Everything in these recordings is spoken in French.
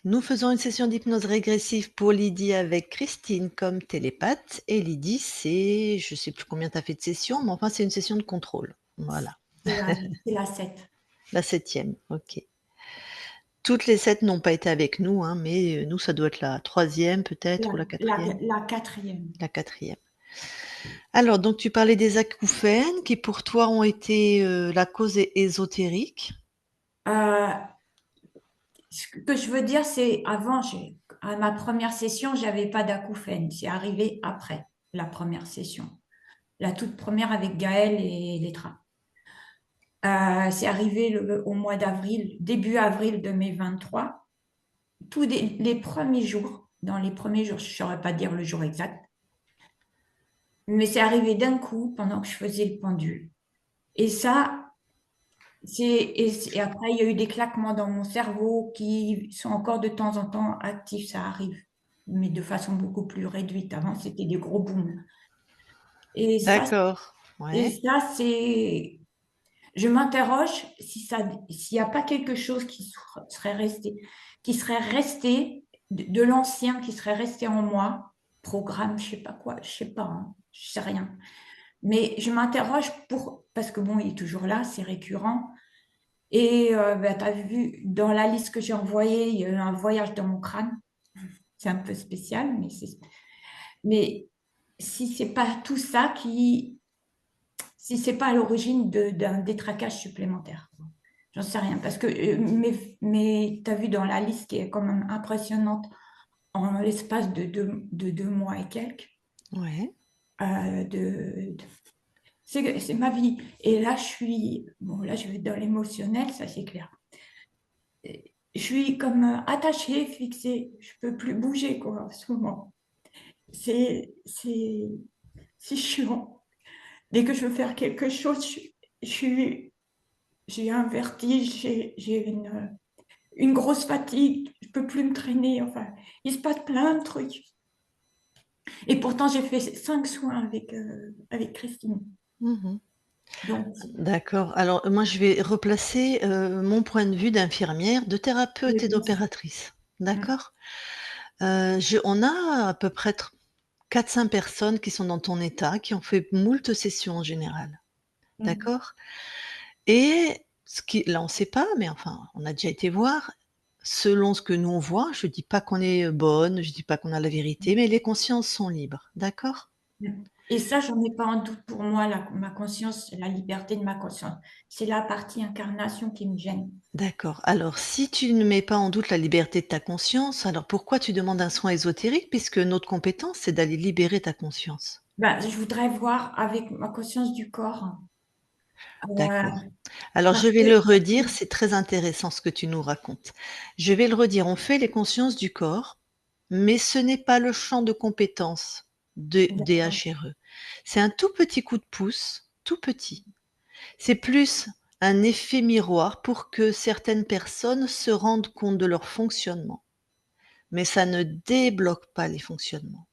Nous faisons une session d'hypnose régressive pour Lydie avec Christine comme télépathe et Lydie, c'est je sais plus combien tu as fait de sessions, mais enfin, c'est une session de contrôle. Voilà, C'est la, c'est la 7. la septième, OK. Toutes les 7 n'ont pas été avec nous, hein, mais nous, ça doit être la troisième peut-être ou la quatrième. La 4e. La quatrième. Alors donc tu parlais des acouphènes qui pour toi ont été, la cause ésotérique. Ce que je veux dire, c'est avant, à ma première session, j'avais pas d'acouphènes. C'est arrivé après la première session. La toute première avec Gaël et Létra. C'est arrivé au mois d'avril, début avril de mai 23. Les premiers jours, dans les premiers jours, je ne saurais pas dire le jour exact, mais c'est arrivé d'un coup pendant que je faisais le pendule. Et ça, et après, il y a eu des claquements dans mon cerveau qui sont encore de temps en temps actifs, ça arrive, mais de façon beaucoup plus réduite. Avant, c'était des gros booms. Et ça, D'accord, et ouais. ça c'est. Je m'interroge s'il n'y a pas quelque chose qui serait resté de l'ancien, qui serait resté en moi, programme, je sais pas quoi, je sais pas, hein, je sais rien. Mais je m'interroge parce que bon, il est toujours là, c'est récurrent. Et tu as vu, dans la liste que j'ai envoyée, il y a eu un voyage dans mon crâne. C'est un peu spécial, mais si c'est pas tout ça si c'est pas à l'origine d'un détraquage supplémentaire. J'en sais rien, parce que, mais tu as vu dans la liste qui est quand même impressionnante, en l'espace de 2 mois et quelques, Ouais. c'est ma vie. Et là, bon, là, je vais dans l'émotionnel, ça c'est clair. Je suis comme attachée, fixée, je peux plus bouger, quoi, en ce moment. C'est c'est chiant. Dès que je veux faire quelque chose, je suis, j'ai un vertige, j'ai une grosse fatigue, je peux plus me traîner, enfin, il se passe plein de trucs. Et pourtant, j'ai fait 5 soins avec Christine. Mmh. Donc, D'accord. Alors, moi, je vais replacer, mon point de vue d'infirmière, de thérapeute et vas-y. d'opératrice. Mm, D'accord? Je on a à peu près 4-5 personnes qui sont dans ton état, qui ont fait moult sessions en général. mm, D'accord? Et ce qui là, on sait pas, mais enfin, on a déjà été voir. Selon ce que nous on voit, je dis pas qu'on est, bonne, je dis pas qu'on a la vérité, mais les consciences sont libres. D'accord? mm. Et ça, j'en ai pas un doute pour moi, ma conscience, la liberté de ma conscience. C'est la partie incarnation qui me gêne. D'accord. Alors, si tu ne mets pas en doute la liberté de ta conscience, alors pourquoi tu demandes un soin ésotérique puisque notre compétence, c'est d'aller libérer ta conscience? Ben, je voudrais voir avec ma conscience du corps. D'accord. Euh, Alors, je parce vais que, le redire, c'est très intéressant ce que tu nous racontes. Je vais le redire, on fait les consciences du corps, mais ce n'est pas le champ de compétences des d'accord. HRE. C'est un tout petit coup de pouce, tout petit. C'est plus un effet miroir pour que certaines personnes se rendent compte de leur fonctionnement. Mais ça ne débloque pas les fonctionnements.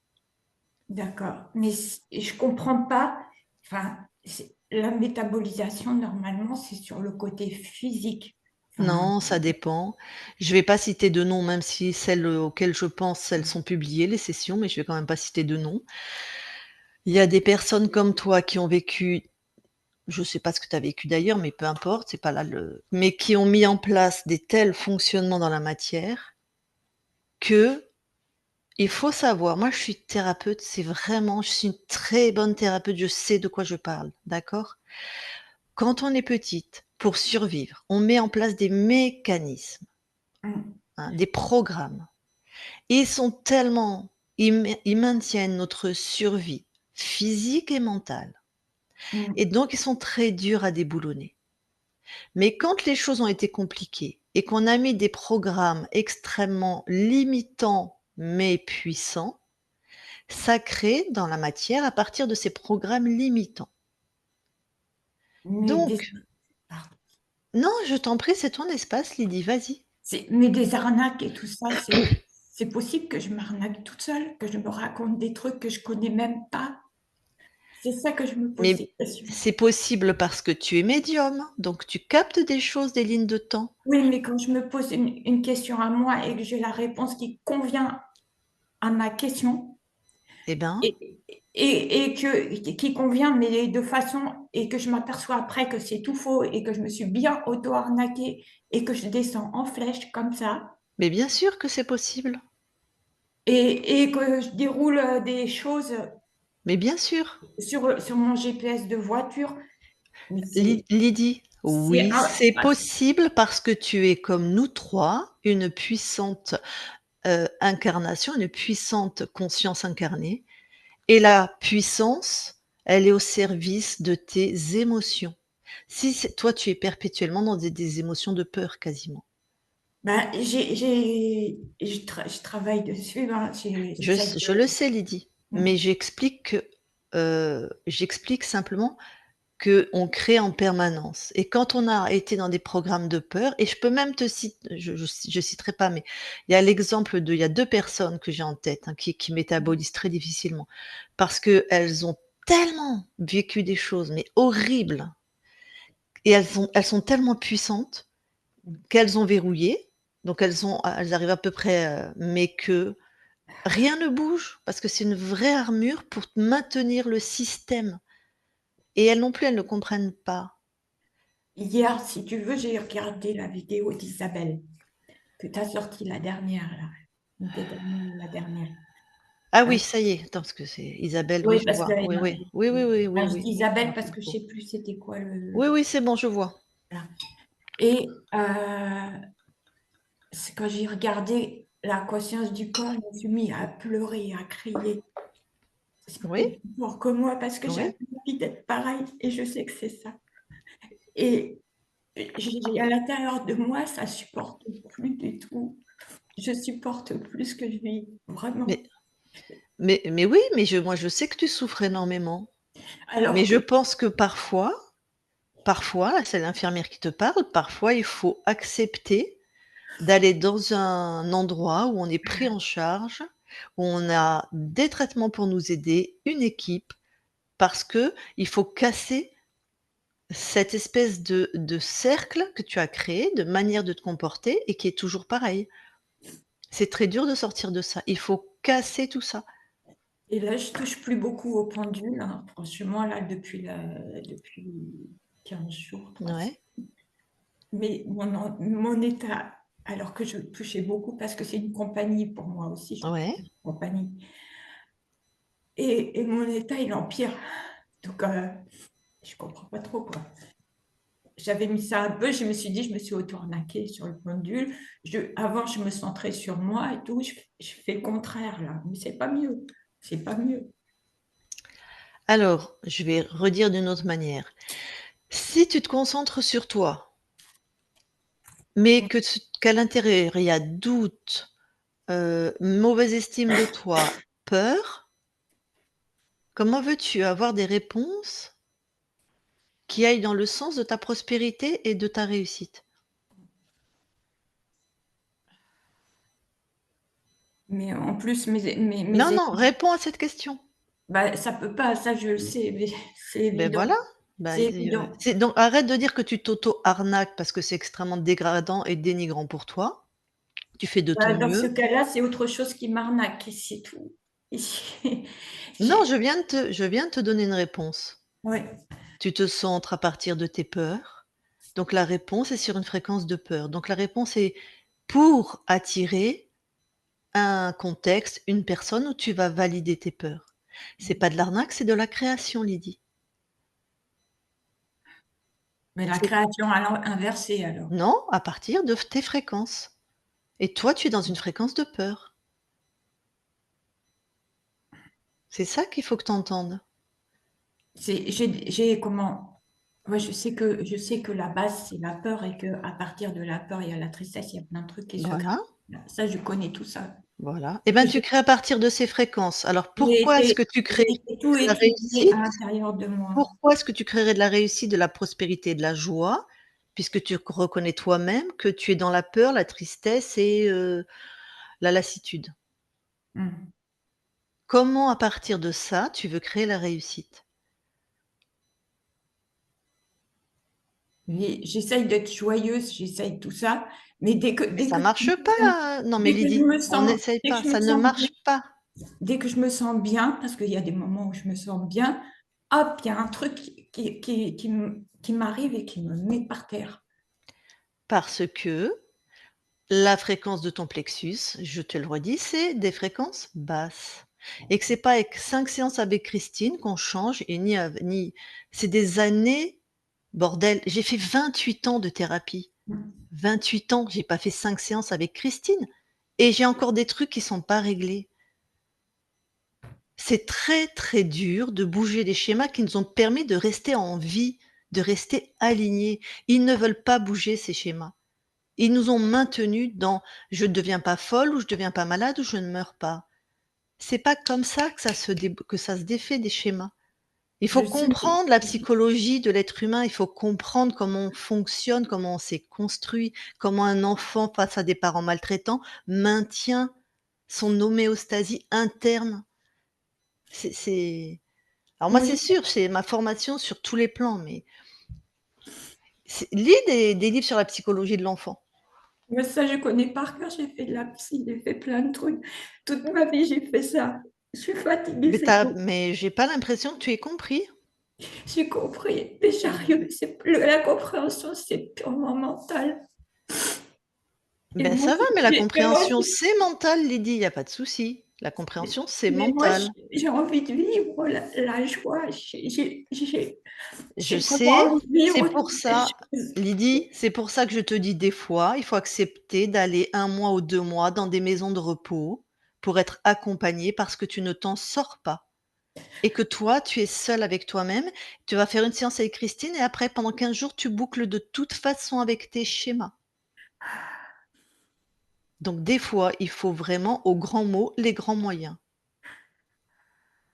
D'accord. Mais je comprends pas. Enfin, la métabolisation, normalement, c'est sur le côté physique. Enfin, Non, ça dépend. Je vais pas citer de noms, même si celles auxquelles je pense, elles sont publiées, les sessions, mais je vais quand même pas citer de noms. Il y a des personnes comme toi qui ont vécu, je sais pas ce que tu as vécu d'ailleurs, mais peu importe, c'est pas là le mais qui ont mis en place des tels fonctionnements dans la matière que il faut savoir, moi je suis thérapeute, c'est vraiment je suis une très bonne thérapeute, je sais de quoi je parle, d'accord? Quand on est petite, pour survivre, on met en place des mécanismes, hum, hein, des programmes. Ils sont tellement ils maintiennent notre survie physique et mentale et hum. donc ils sont très durs à déboulonner. Mais quand les choses ont été compliquées et qu'on a mis des programmes extrêmement limitants mais puissants, ça crée dans la matière à partir de ces programmes limitants. mais des, Donc pardon. non, je t'en prie, c'est ton espace Lydie, vas-y. Mais des arnaques et tout ça, c'est possible que je m'arnaque toute seule, que je me raconte des trucs que je connais même pas. C'est ça que je me pose Mais des questions. c'est possible parce que tu es médium, donc tu captes des choses, des lignes de temps. Oui, mais quand je me pose une question à moi et que j'ai la réponse qui convient à ma question Eh ben, et, qui convient, mais de façon, et que je m'aperçois après que c'est tout faux et que je me suis bien auto-arnaquée et que je descends en flèche comme ça mais bien sûr que c'est possible. et que je déroule des choses Mais bien sûr. sur mon GPS de voiture, mais Lydie, c'est oui, c'est possible parce que tu es comme nous 3, une puissante, incarnation, une puissante conscience incarnée et la puissance, elle est au service de tes émotions. Si c'est toi, tu es perpétuellement dans des émotions de peur quasiment. ben, je travaille dessus, hein, j'essaie Je le de... sais Lydie, Mm. mais j'explique simplement qu'on crée en permanence et quand on a été dans des programmes de peur et je peux même te citer, je citerai pas, mais il y a 2 personnes que j'ai en tête, hein, qui métabolisent très difficilement parce qu'elles ont tellement vécu des choses, mais horribles et elles sont tellement puissantes qu'elles ont verrouillé, donc elles arrivent à peu près, mais que rien ne bouge parce que c'est une vraie armure pour maintenir le système et elles non plus, elles ne comprennent pas. Hier, si tu veux, j'ai regardé la vidéo d'Isabelle que tu as sortie la dernière, là. La dernière. Ah Euh, oui, ça y est, attends, parce que c'est Isabelle, oui, oui, je parce que vois. Oui, oui. Oui, oui, oui, oui, je oui. dis Je Isabelle m'en parce rappelle que je trop. sais plus c'était quoi Oui, oui, c'est bon, je vois. voilà. Et c'est quand j'ai regardé la conscience du corps, je me suis mis à pleurer, à crier. C'est Oui, peut-être plus fort que moi parce que oui. j'avais envie d'être pareil et je sais que c'est ça. Et à l'intérieur de moi, ça supporte plus du tout. Je supporte plus ce que je vis, Mais vraiment. oui, mais moi, je sais que tu souffres énormément. Mais Alors je que pense que parfois, là, c'est l'infirmière qui te parle, parfois, il faut accepter d'aller dans un endroit où on est pris en charge, où on a des traitements pour nous aider, une équipe, parce que il faut casser cette espèce de cercle que tu as créé, de manière de te comporter et qui est toujours pareil. C'est très dur de sortir de ça. Il faut casser tout ça. et là, je touche plus beaucoup au pendule, hein. Franchement, là, depuis 15 jours, 3 Ouais, mais mon état, alors que je touchais beaucoup parce que c'est une compagnie pour moi aussi, je ouais, une compagnie. Et mon état, il empire. Donc, je comprends pas trop, quoi. J'avais mis ça un peu, je me suis dit, je me suis auto-arnaquée sur le pendule. Avant, je me centrais sur moi et tout. Je fais le contraire, là. Mais c'est pas mieux. C'est pas mieux. alors, je vais redire d'une autre manière. Si tu te concentres sur toi, mais qu'à l'intérieur, il y a doute, mauvaise estime de toi, peur, comment veux-tu avoir des réponses qui aillent dans le sens de ta prospérité et de ta réussite? Mais en plus, Non, non, réponds à cette question. bah, ça peut pas, ça je le sais, mais c'est Ben évident. voilà, bah, C'est évident. c'est donc arrête de dire que tu t'auto-arnaques parce que c'est extrêmement dégradant et dénigrant pour toi. Tu fais de ton Bah, dans ce mieux. cas-là, c'est autre chose qui m'arnaque, et c'est tout. Et Non, je viens de te donner une réponse. ouais. Tu te centres à partir de tes peurs, donc la réponse est sur une fréquence de peur. Donc la réponse est pour attirer un contexte, une personne où tu vas valider tes peurs. C'est pas de l'arnaque, c'est de la création, Lydie. Mais la C'est création inversée, alors. non, à partir de tes fréquences et toi, tu es dans une fréquence de peur. C'est ça qu'il faut que tu entendes. Comment? Ouais, je sais que la base, c'est la peur et que à partir de la peur, il y a la tristesse, il y a plein de trucs qui se créent. Voilà, Ça, je connais tout ça. voilà. Et ben, tu crées à partir de ces fréquences. Alors pourquoi est-ce que tu crées J'ai tout de la étudié à réussite? l'intérieur de moi. Pourquoi est-ce que tu créerais de la réussite, de la prospérité, de la joie? Puisque tu reconnais toi-même que tu es dans la peur, la tristesse et la lassitude. Mm. Comment, à partir de ça, tu veux créer la réussite? J'essaye d'être joyeuse, j'essaye tout ça, mais Mais ça marche pas, non mais dès que je Lydie, me on sens, n'essaye dès que pas, je me ça ne sens bien, marche pas. dès que je me sens bien, parce qu'il y a des moments où je me sens bien, hop, il y a un truc qui m'arrive et qui me met par terre. Parce que la fréquence de ton plexus, je te le redis, c'est des fréquences basses et que c'est pas avec 5 séances avec Christine qu'on change et ni c'est des années, bordel, j'ai fait 28 ans de thérapie. 28 ans, j'ai pas fait 5 séances avec Christine et j'ai encore des trucs qui sont pas réglés. C'est très, très dur de bouger des schémas qui nous ont permis de rester en vie, de rester alignés. Ils ne veulent pas bouger ces schémas. Ils nous ont maintenus dans: «Je ne deviens pas folle» ou «Je ne deviens pas malade» ou «Je ne meurs pas». C'est pas comme ça que ça se défait des schémas. Il faut Je sais, comprendre la psychologie de l'être humain, il faut comprendre comment on fonctionne, comment on s'est construit, comment un enfant face à des parents maltraitants maintient son homéostasie interne. C'est alors moi, moi, c'est sûr, c'est ma formation sur tous les plans, mais lis des livres sur la psychologie de l'enfant. mais ça, je connais par cœur, j'ai fait de la psy, j'ai fait plein de trucs. Toute ma vie, j'ai fait ça. Je suis fatiguée, c'est tout. Mais j'ai pas l'impression que tu aies compris. J'ai compris, mais j'arrive, la compréhension, c'est purement mental. Et Ben moi, ça va, mais la mais moi, compréhension, c'est mental, Lydie, il y a pas de souci. La compréhension, c'est mais moi, mental. j'ai envie de vivre la joie. Je J'ai vraiment sais, envie de c'est vivre pour toutes ces ça, choses. Lydie, c'est pour ça que je te dis des fois, il faut accepter d'aller 1 mois ou 2 mois dans des maisons de repos pour être accompagné parce que tu ne t'en sors pas et que toi, tu es seule avec toi-même. Tu vas faire une séance avec Christine et après pendant 15 jours, tu boucles de toute façon avec tes schémas. Donc des fois, il faut vraiment, aux grands mots, les grands moyens.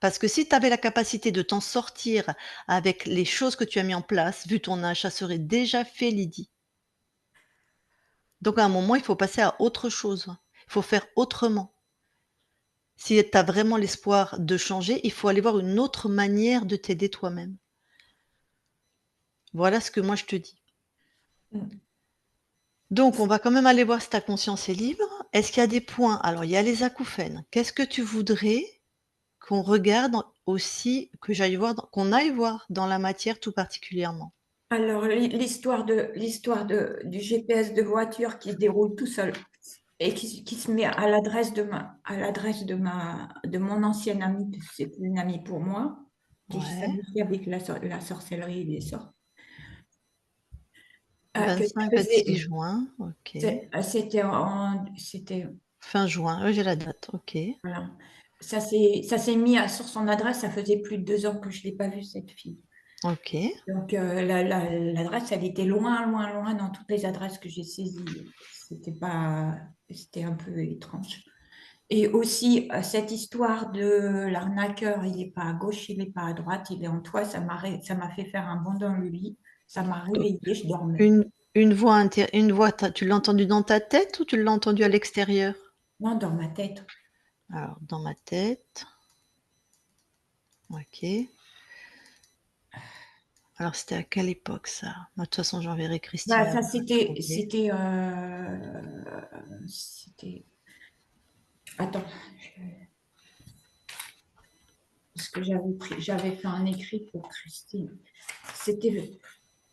Parce que si tu avais la capacité de t'en sortir avec les choses que tu as mis en place, vu ton âge, ça serait déjà fait, Lydie. Donc à un moment, il faut passer à autre chose. Il faut faire autrement. Si tu as vraiment l'espoir de changer, il faut aller voir une autre manière de t'aider toi-même. Voilà ce que moi je te dis. Mm. Donc on va quand même aller voir si ta conscience est libre. Est-ce qu'il y a des points? Alors il y a les acouphènes. Qu'est-ce que tu voudrais qu'on regarde aussi, qu'on aille voir dans la matière tout particulièrement? Alors, du GPS de voiture qui se déroule tout seul et qui se met à l'adresse de mon ancienne amie, parce que c'est plus une amie pour moi, qui Ouais. s'amuse avec la sorcellerie et les sorts. Que ça 25-26 faisait, juin, OK. c'était, Fin juin, j'ai la date, OK. voilà. Ça s'est mis sur son adresse, ça faisait plus de 2 ans que je l'ai pas vue, cette fille. OK. Donc, l'adresse, elle était loin, loin, loin dans toutes les adresses que j'ai saisies. C'était un peu étrange. Et aussi, cette histoire de l'arnaqueur, il n'est pas à gauche, il n'est pas à droite, il est en toi, ça m'a fait faire un bond dans le lit. Ça m'a réveillée, je dormais. Une voix, tu l'as entendue dans ta tête ou tu l'as entendue à l'extérieur? Non, dans ma tête. Alors, dans ma tête, OK. Alors, c'était à quelle époque ça? Moi, de toute façon, j'enverrai Bah, Christine ça, trouver. c'était, attends, parce que j'avais fait un écrit pour Christine. C'était,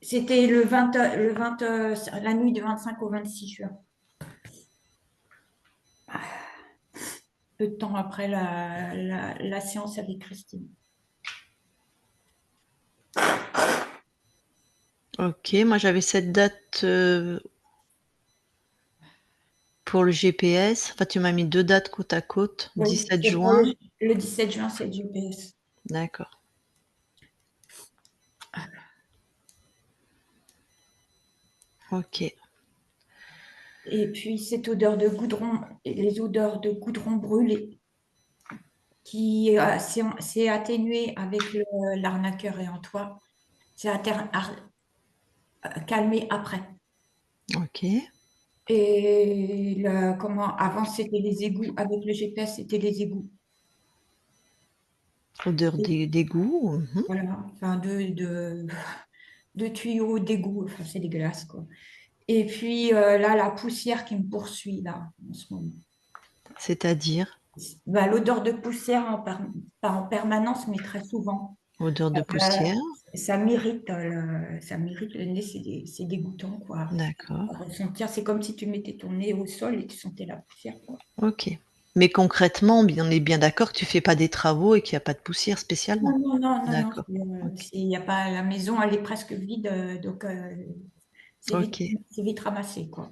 c'était la nuit du 25 au 26 juin. Peu de temps après la séance avec Christine. OK, moi, j'avais cette date, pour le GPS. Enfin, tu m'as mis 2 dates côte à côte. Oui, 17 c'est pour juin, le 17 juin, c'est le GPS. d'accord. OK. Et puis cette odeur de goudron, les odeurs de goudron brûlé, qui s'est atténuée avec l'arnaqueur et en toi, c'est calmé après. OK. Et avant, c'était les égouts. Avec le GPS, c'était les égouts. Odeur d'égout. Mmh. Voilà. Enfin, de tuyaux d'égout. Enfin, c'est dégueulasse, quoi. Et puis là, la poussière qui me poursuit, là, en ce moment. C'est-à-dire? Bah, l'odeur de poussière, pas en permanence, mais très souvent. Odeur de Euh, poussière? ça m'irrite le nez, c'est dégoûtant, quoi. D'accord, À ressentir, c'est comme si tu mettais ton nez au sol et tu sentais la poussière, quoi. OK. Mais concrètement, on est bien d'accord que tu fais pas des travaux et qu'il y a pas de poussière spécialement? Non, non, non, non, non, D'accord, OK, il y a pas, la maison, elle est presque vide, donc OK. c'est vite ramassé, quoi.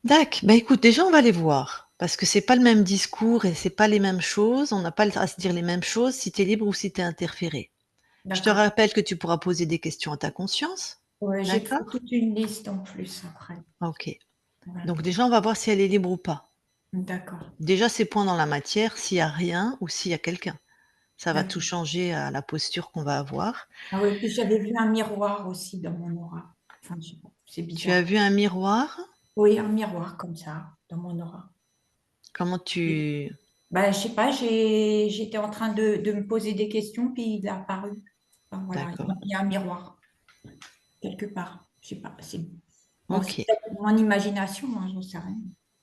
Bah, écoute, déjà, on va les voir parce que c'est pas le même discours et c'est pas les mêmes choses. On n'a pas à se dire les mêmes choses si tu es libre ou si tu es interféré. Je te D'accord. rappelle que tu pourras poser des questions à ta conscience, Ouais, j'ai fait d'accord? toute une liste en plus après. OK. Voilà. Donc déjà, on va voir si elle est libre ou pas. D'accord. Déjà, ces points dans la matière, s'il y a rien ou s'il y a quelqu'un. Ça va tout D'accord. changer à la posture qu'on va avoir. Ah oui, puis j'avais vu un miroir aussi dans mon aura. Enfin, je sais pas, c'est Tu as bizarre. vu un miroir? Oui, un miroir comme ça, dans mon aura. Comment Et, tu bah, je sais pas, j'étais en train de me poser des questions, puis il est apparu. Enfin, voilà, d'accord, il y a un miroir quelque part. Je sais pas, bon, c'est OK. peut-être mon imagination, hein, j'en sais rien.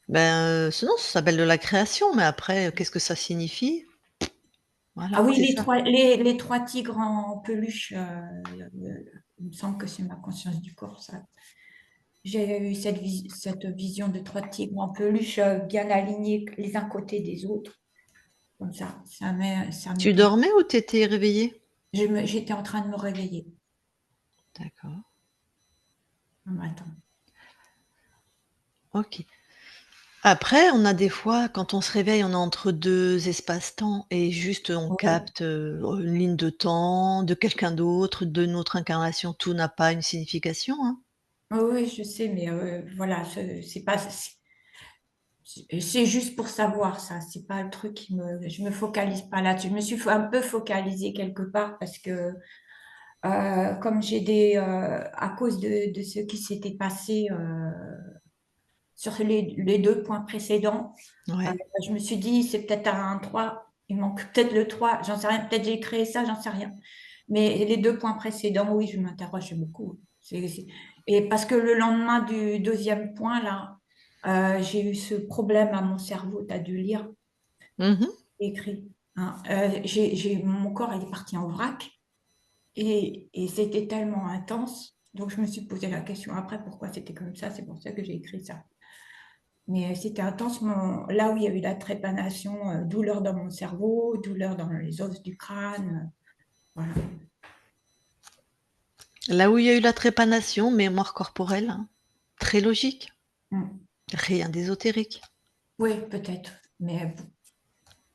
Ben, sinon ça s'appelle de la création, mais après, qu'est-ce que ça signifie? Ah Voilà, oui, c'est ça. les trois tigres en peluche, il me semble que c'est ma conscience du corps, ça. J'ai eu cette vision de trois tigres en peluche bien alignés les uns côté des autres, comme ça. Ça Tu m'était. dormais ou tu étais réveillée? J'étais en train de me réveiller D'accord, un matin. OK. Après, on a des fois, quand on se réveille, on est entre 2 espaces-temps et juste on Oui, capte, une ligne de temps de quelqu'un d'autre, de notre incarnation. Tout n'a pas une signification, hein. oui, oui, je sais, mais voilà, c'est pas, c'est juste pour savoir ça. C'est pas le truc je me focalise pas là-dessus. Je me suis un peu focalisée quelque part parce que comme à cause de ce qui s'était passé sur les deux points précédents, Ouais. je me suis dit, c'est peut-être un 3 il manque peut-être le 3 j'en sais rien, peut-être j'ai créé ça, j'en sais rien. Mais les deux points précédents, oui, je m'interroge beaucoup. Et parce que le lendemain du deuxième point, là, j'ai eu ce problème à mon cerveau, tu as dû lire, Mmh. écrit. Hein. Mon corps il est parti en vrac et c'était tellement intense. Donc, je me suis posé la question après, pourquoi c'était comme ça? C'est pour ça que j'ai écrit ça. Mais c'était intense, là où il y a eu la trépanation, douleur dans mon cerveau, douleur dans les os du crâne, voilà. Là où il y a eu la trépanation, mémoire corporelle, hein. Très logique, Mm. rien d'ésotérique. Oui, peut-être, mais bon,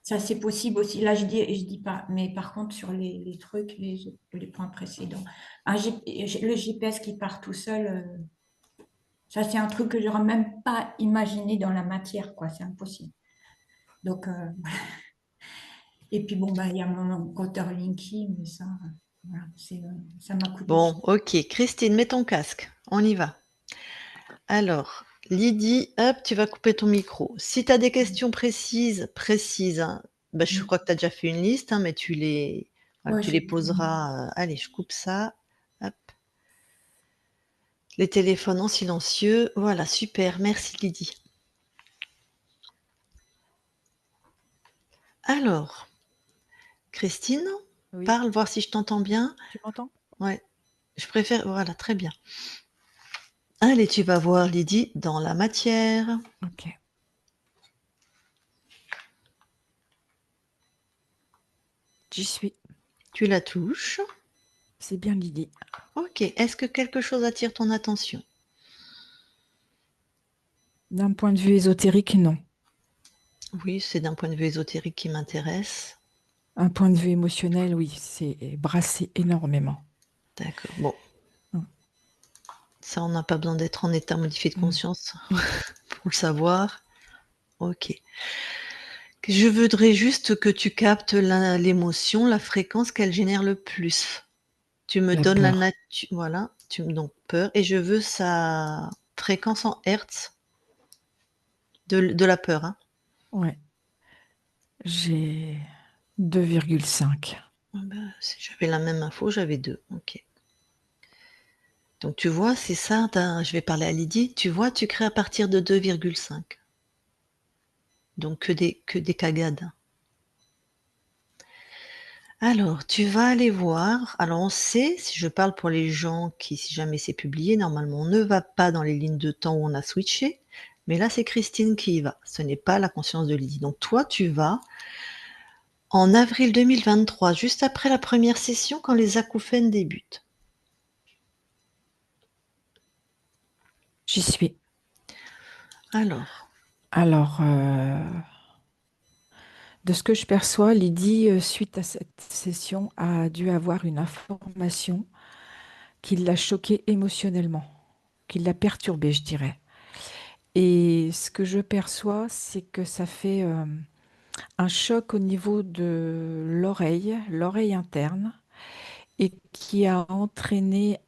ça c'est possible aussi. Là, je dis pas, mais par contre, sur les trucs, les points précédents, le GPS qui part tout seul, ça c'est un truc que j'aurais même pas imaginé dans la matière, quoi, c'est impossible. Donc, et puis bon, bah, il y a mon compteur Linky, mais ça, voilà, ça m'a coûté cher. Bon, OK, Christine, mets ton casque, on y va. Alors, Lydie, hop, tu vas couper ton micro. Si tu as des questions précises, hein, bah, je Mm. crois que tu as déjà fait une liste, hein, mais voilà, Ouais, tu j'ai les pris. poseras, allez, je coupe ça, hop. Les téléphones en silencieux, voilà, super, merci Lydie. Alors, Christine, Oui, parle, voir si je t'entends bien. tu m'entends? Ouais, je préfère, voilà, très bien. Allez, tu vas voir Lydie dans la matière. OK, j'y suis. Tu la touches. C'est bien Lydie. OK. Est-ce que quelque chose attire ton attention? D'un point de vue ésotérique, non. Oui, c'est d'un point de vue ésotérique qui m'intéresse. Un point de vue émotionnel, oui, c'est brassé énormément. D'accord. Bon, Mm, ça, on n'a pas besoin d'être en état modifié de mm, conscience mm. pour le savoir. OK. Je voudrais juste que tu captes l'émotion, la fréquence qu'elle génère le plus. Tu me La donnes la peur. nature, voilà, donc peur, et je veux sa fréquence en hertz de la peur, hein. Ouais, j'ai 2,5. Ah bah, si j'avais la même info, j'avais 2. OK. Donc tu vois, c'est ça, je vais parler à Lydie, tu vois, tu crées à partir de 2,5. Donc que des cagades. Alors, tu vas aller voir. Alors, on sait, si je parle pour les gens qui, si jamais c'est publié, normalement, on ne va pas dans les lignes de temps où on a switché. Mais là, c'est Christine qui y va. Ce n'est pas la conscience de Lydie. Donc, toi, tu vas en avril 2023, juste après la première session, quand les acouphènes débutent. J'y suis. Alors, Alors, de ce que je perçois, Lydie, suite à cette session, a dû avoir une information qui l'a choquée émotionnellement, qui l'a perturbée, je dirais. Et ce que je perçois, c'est que ça fait un choc au niveau de l'oreille interne, et qui a entraîné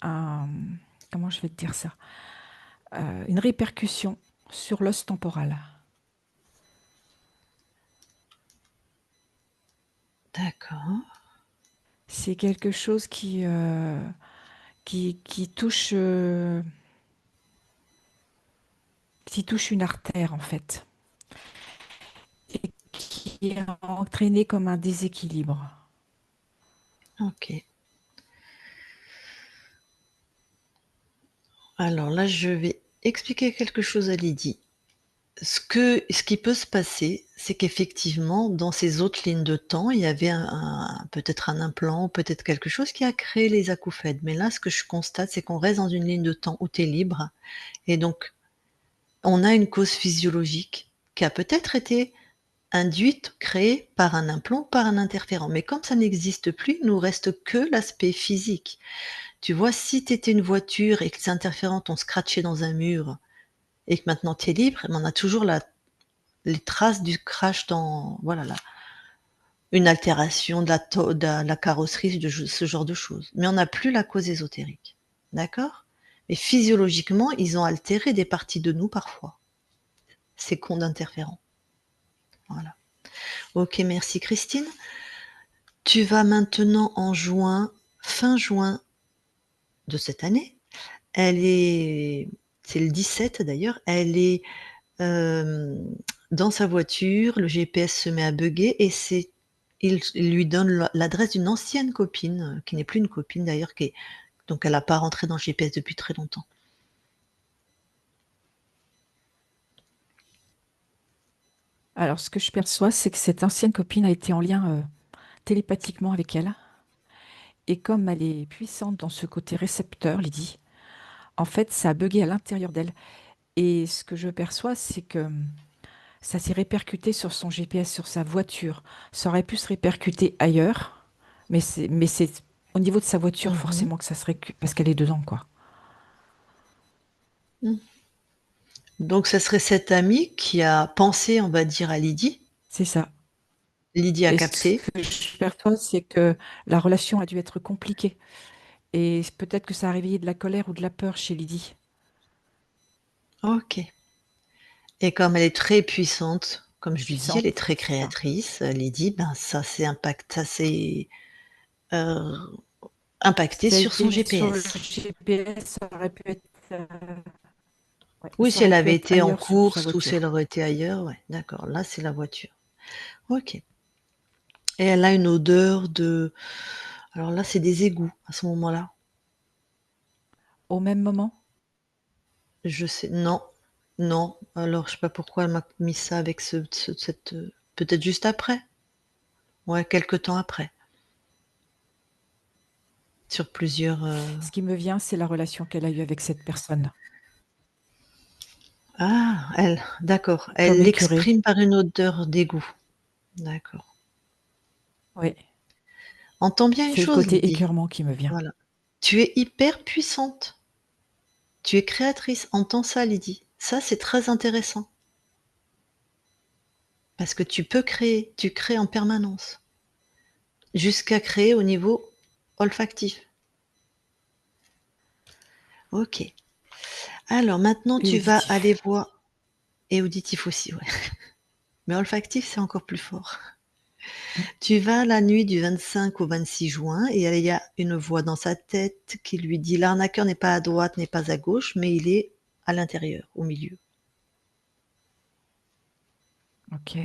comment je vais te dire ça, une répercussion sur l'os temporal. d'accord. C'est quelque chose qui qui touche une artère en fait, et qui a entraîné comme un déséquilibre. Ok. Alors là, je vais expliquer quelque chose à Lydie. Ce qui peut se passer, c'est qu'effectivement, dans ces autres lignes de temps, il y avait peut-être un implant, peut-être quelque chose qui a créé les acouphènes. Mais là, ce que je constate, c'est qu'on reste dans une ligne de temps où tu es libre. Et donc, on a une cause physiologique qui a peut-être été induite, créée par un implant, par un interférent. Mais comme ça n'existe plus, il nous reste que l'aspect physique. Tu vois, si tu étais une voiture et que les interférents t'ont scratché dans un mur et que maintenant tu es libre, eh ben, on a toujours les traces du crash dans, voilà, une altération de la carrosserie, ce genre de choses. Mais on n'a plus la cause ésotérique. D'accord? Mais physiologiquement, ils ont altéré des parties de nous parfois. Ces cons d'interférents. Voilà. Ok, merci Christine. Tu vas maintenant en juin, fin juin de cette année. C'est le 17 d'ailleurs, elle est dans sa voiture, le GPS se met à bugger et il lui donne l'adresse d'une ancienne copine, qui n'est plus une copine d'ailleurs, donc elle n'a pas rentré dans le GPS depuis très longtemps. Alors, ce que je perçois, c'est que cette ancienne copine a été en lien télépathiquement avec elle. Et comme elle est puissante dans ce côté récepteur, Lydie, en fait, ça a bugué à l'intérieur d'elle. Et ce que je perçois, c'est que ça s'est répercuté sur son GPS, sur sa voiture. Ça aurait pu se répercuter ailleurs, mais c'est au niveau de sa voiture, Mhm. forcément, que ça se répercute, parce qu'elle est dedans, quoi. Mm. Donc ça serait cette amie qui a pensé, on va dire, à Lydie. C'est ça. Lydie a Et ce capté. que je perçois, c'est que la relation a dû être compliquée. Et peut-être que ça a réveillé de la colère ou de la peur chez Lydie. Ok. Et comme elle est très puissante, comme je lui dis, elle est Puissante, très c'est ça. créatrice, Lydie, ben ça s'est euh, impacté Ça a sur son été sur le GPS. GPS, ça aurait pu être, ouais, Oui, ça si elle aurait pu avait être été en ailleurs sur sa course ou si elle voiture. aurait été ailleurs, ouais, d'accord. Là, c'est la voiture. Ok. Et elle a une odeur de. Alors là, c'est des égouts à ce moment-là. Au même moment, Je sais. Non, non. Alors, je sais pas pourquoi elle m'a mis ça avec cette. Peut-être juste après. Ouais, quelque temps après. Sur plusieurs. ce qui me vient, c'est la relation qu'elle a eue avec cette personne, Ah, elle. D'accord. comme Elle écurée. l'exprime par une odeur d'égout. D'accord. Oui, Entends bien une c'est le chose, côté Lydie. écœurement qui me vient. Voilà. Tu es hyper puissante. Tu es créatrice. Entends ça, Lydie. Ça, c'est très intéressant. Parce que tu peux créer, tu crées en permanence, jusqu'à créer au niveau olfactif. Ok. Alors maintenant, Et tu vas aller auditif. voir, et auditif aussi, ouais. Mais olfactif, c'est encore plus fort. Tu vas la nuit du 25 au 26 juin et il y a une voix dans sa tête qui lui dit: «L'arnaqueur n'est pas à droite, n'est pas à gauche, mais il est à l'intérieur, au milieu». Ok.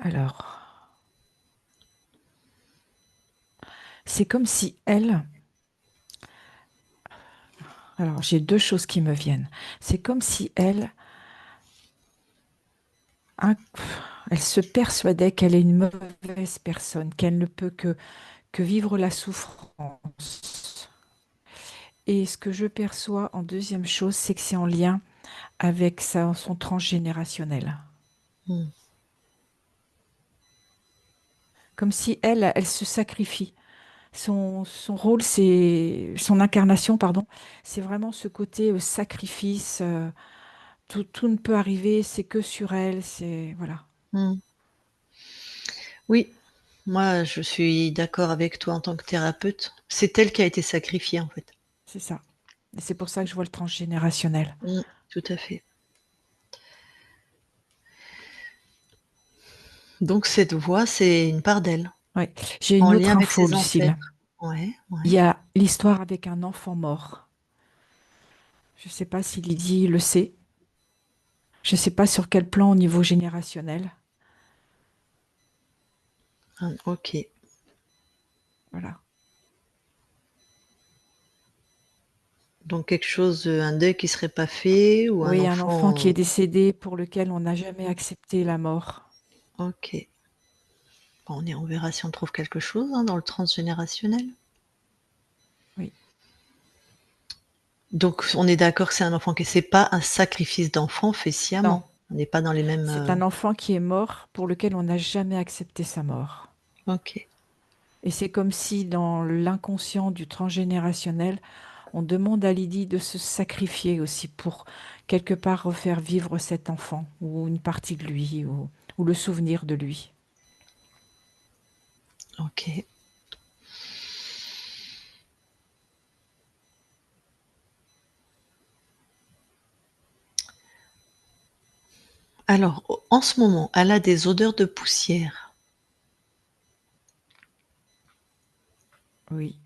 Alors, c'est comme si elle... Alors, j'ai deux choses qui me viennent. C'est comme si elle, un- elle se persuadait qu'elle est une mauvaise personne, qu'elle ne peut que vivre la souffrance. Et ce que je perçois en deuxième chose, c'est que c'est en lien avec son transgénérationnel. Mmh. Comme si elle se sacrifie. Son rôle, c'est son incarnation, pardon, c'est vraiment ce côté sacrifice. Tout ne peut arriver, c'est que sur elle, c'est voilà, Mmh. Oui, moi je suis d'accord avec toi en tant que thérapeute. C'est elle qui a été sacrifiée, en fait. c'est ça. Et c'est pour ça que je vois le transgénérationnel. Mmh, tout à fait. Donc cette voix, c'est une part d'elle, Ouais. J'ai en une lien autre avec info, ses Lucille. ancêtres. Ouais, Il ouais. y a l'histoire avec un enfant mort. Je ne sais pas si Lydie le sait. Je ne sais pas sur quel plan au niveau générationnel. Ah, OK. Voilà. Donc quelque chose, un deuil qui serait pas fait ou un Oui, un enfant qui est enfant. décédé pour lequel on n'a jamais accepté la mort. OK. Bon, on verra si on trouve quelque chose, hein, dans le transgénérationnel. Oui. Donc on est d'accord que c'est un enfant qui c'est pas un sacrifice d'enfant fait Non, sciemment. On n'est pas dans les mêmes, c'est un enfant qui est mort pour lequel on n'a jamais accepté sa mort. OK. Et c'est comme si dans l'inconscient du transgénérationnel, on demande à Lydie de se sacrifier aussi pour quelque part refaire vivre cet enfant ou une partie de lui ou le souvenir de lui. OK. Alors, en ce moment, elle a des odeurs de poussière. Oui,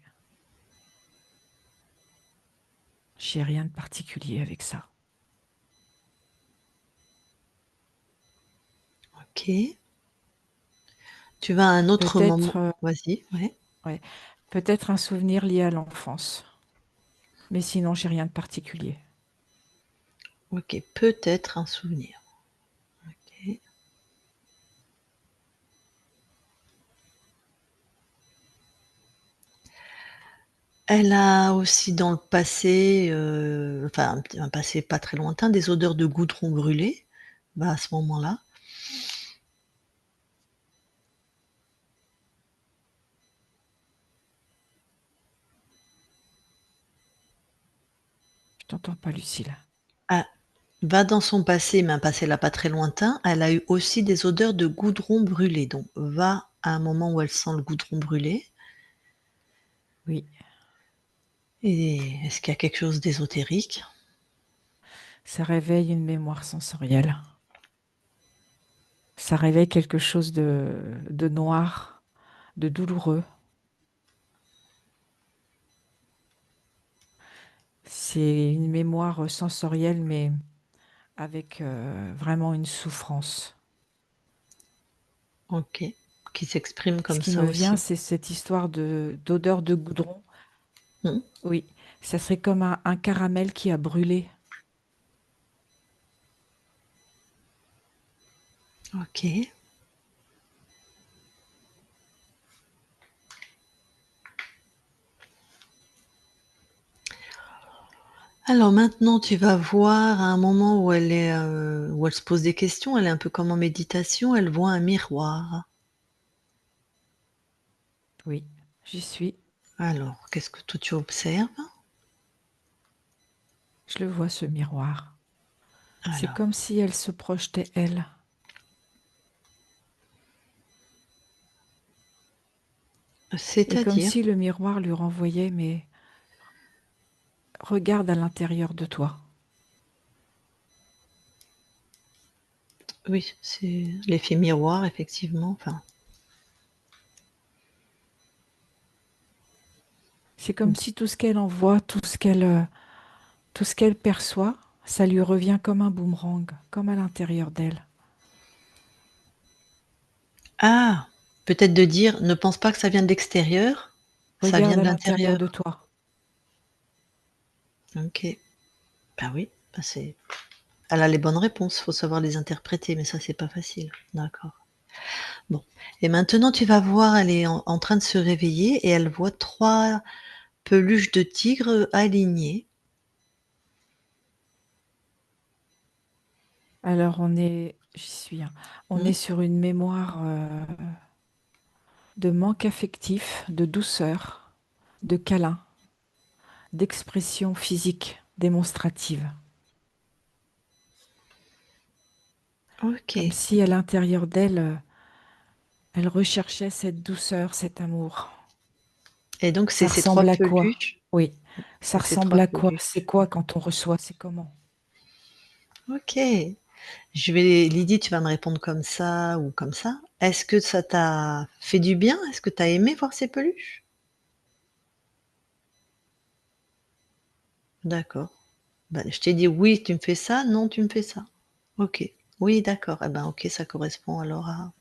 j'ai rien de particulier avec ça. OK. Tu vas à un autre moment. Peut-être, Vas-y, ouais. ouais, peut-être un souvenir lié à l'enfance. Mais sinon, j'ai rien de particulier. OK, peut-être un souvenir. OK. Elle a aussi dans le passé, enfin un passé pas très lointain, des odeurs de goudron brûlé, bah, à ce moment-là. Je t'entends pas, Lucille. Ah, va dans son passé, mais un passé là pas très lointain, elle a eu aussi des odeurs de goudron brûlé, donc va à un moment où elle sent le goudron brûlé Oui, et est-ce qu'il y a quelque chose d'ésotérique? ça réveille une mémoire sensorielle. Ça réveille quelque chose de noir, de douloureux. C'est une mémoire sensorielle, mais avec vraiment une souffrance. OK, qui s'exprime Ce comme qui ça me vient, aussi. c'est cette histoire d'odeur de goudron. Mmh, Oui, ça serait comme un caramel qui a brûlé. OK. Alors maintenant, tu vas voir à un moment où elle se pose des questions, elle est un peu comme en méditation, elle voit un miroir. Oui, j'y suis. Alors, qu'est-ce que toi tu observes? Je le vois, ce miroir. C'est Alors, comme si elle se projetait, elle. Et comme c'est-à-dire? si le miroir lui renvoyait, mais regarde à l'intérieur de toi. Oui, c'est l'effet miroir effectivement, enfin, C'est comme si tout ce qu'elle envoie, tout ce qu'elle perçoit, ça lui revient comme un boomerang, comme à l'intérieur d'elle. Ah! Peut-être de dire: «Ne pense pas que ça vient de l'extérieur, ça vient Regarde de à l'intérieur de l'intérieur». toi. OK. Bah oui, bah c'est elle a les bonnes réponses, faut savoir les interpréter, mais ça, c'est pas facile. D'accord. Bon et maintenant tu vas voir, elle est en train de se réveiller et elle voit 3 peluches de tigre, alignées. Alors j'y suis, hein. On Mmh. est sur une mémoire de manque affectif, de douceur, de câlin, d'expression physique démonstrative. Comme OK si à l'intérieur d'elle, elle recherchait cette douceur, cet amour. et donc c'est Ça ces 3 ressemble à quoi? peluches Oui. Ça c'est ces ressemble 3 à quoi? C'est peluches. quoi quand on reçoit? C'est comment? OK. Je vais Lydie, tu vas me répondre comme ça ou comme ça. Est-ce que ça t'a fait du bien? Est-ce que tu as aimé voir ces peluches? D'accord. Bah, je t'ai dit: «Oui, tu me fais ça, non, tu me fais ça». OK. Oui, d'accord. Eh ben, OK, ça correspond alors à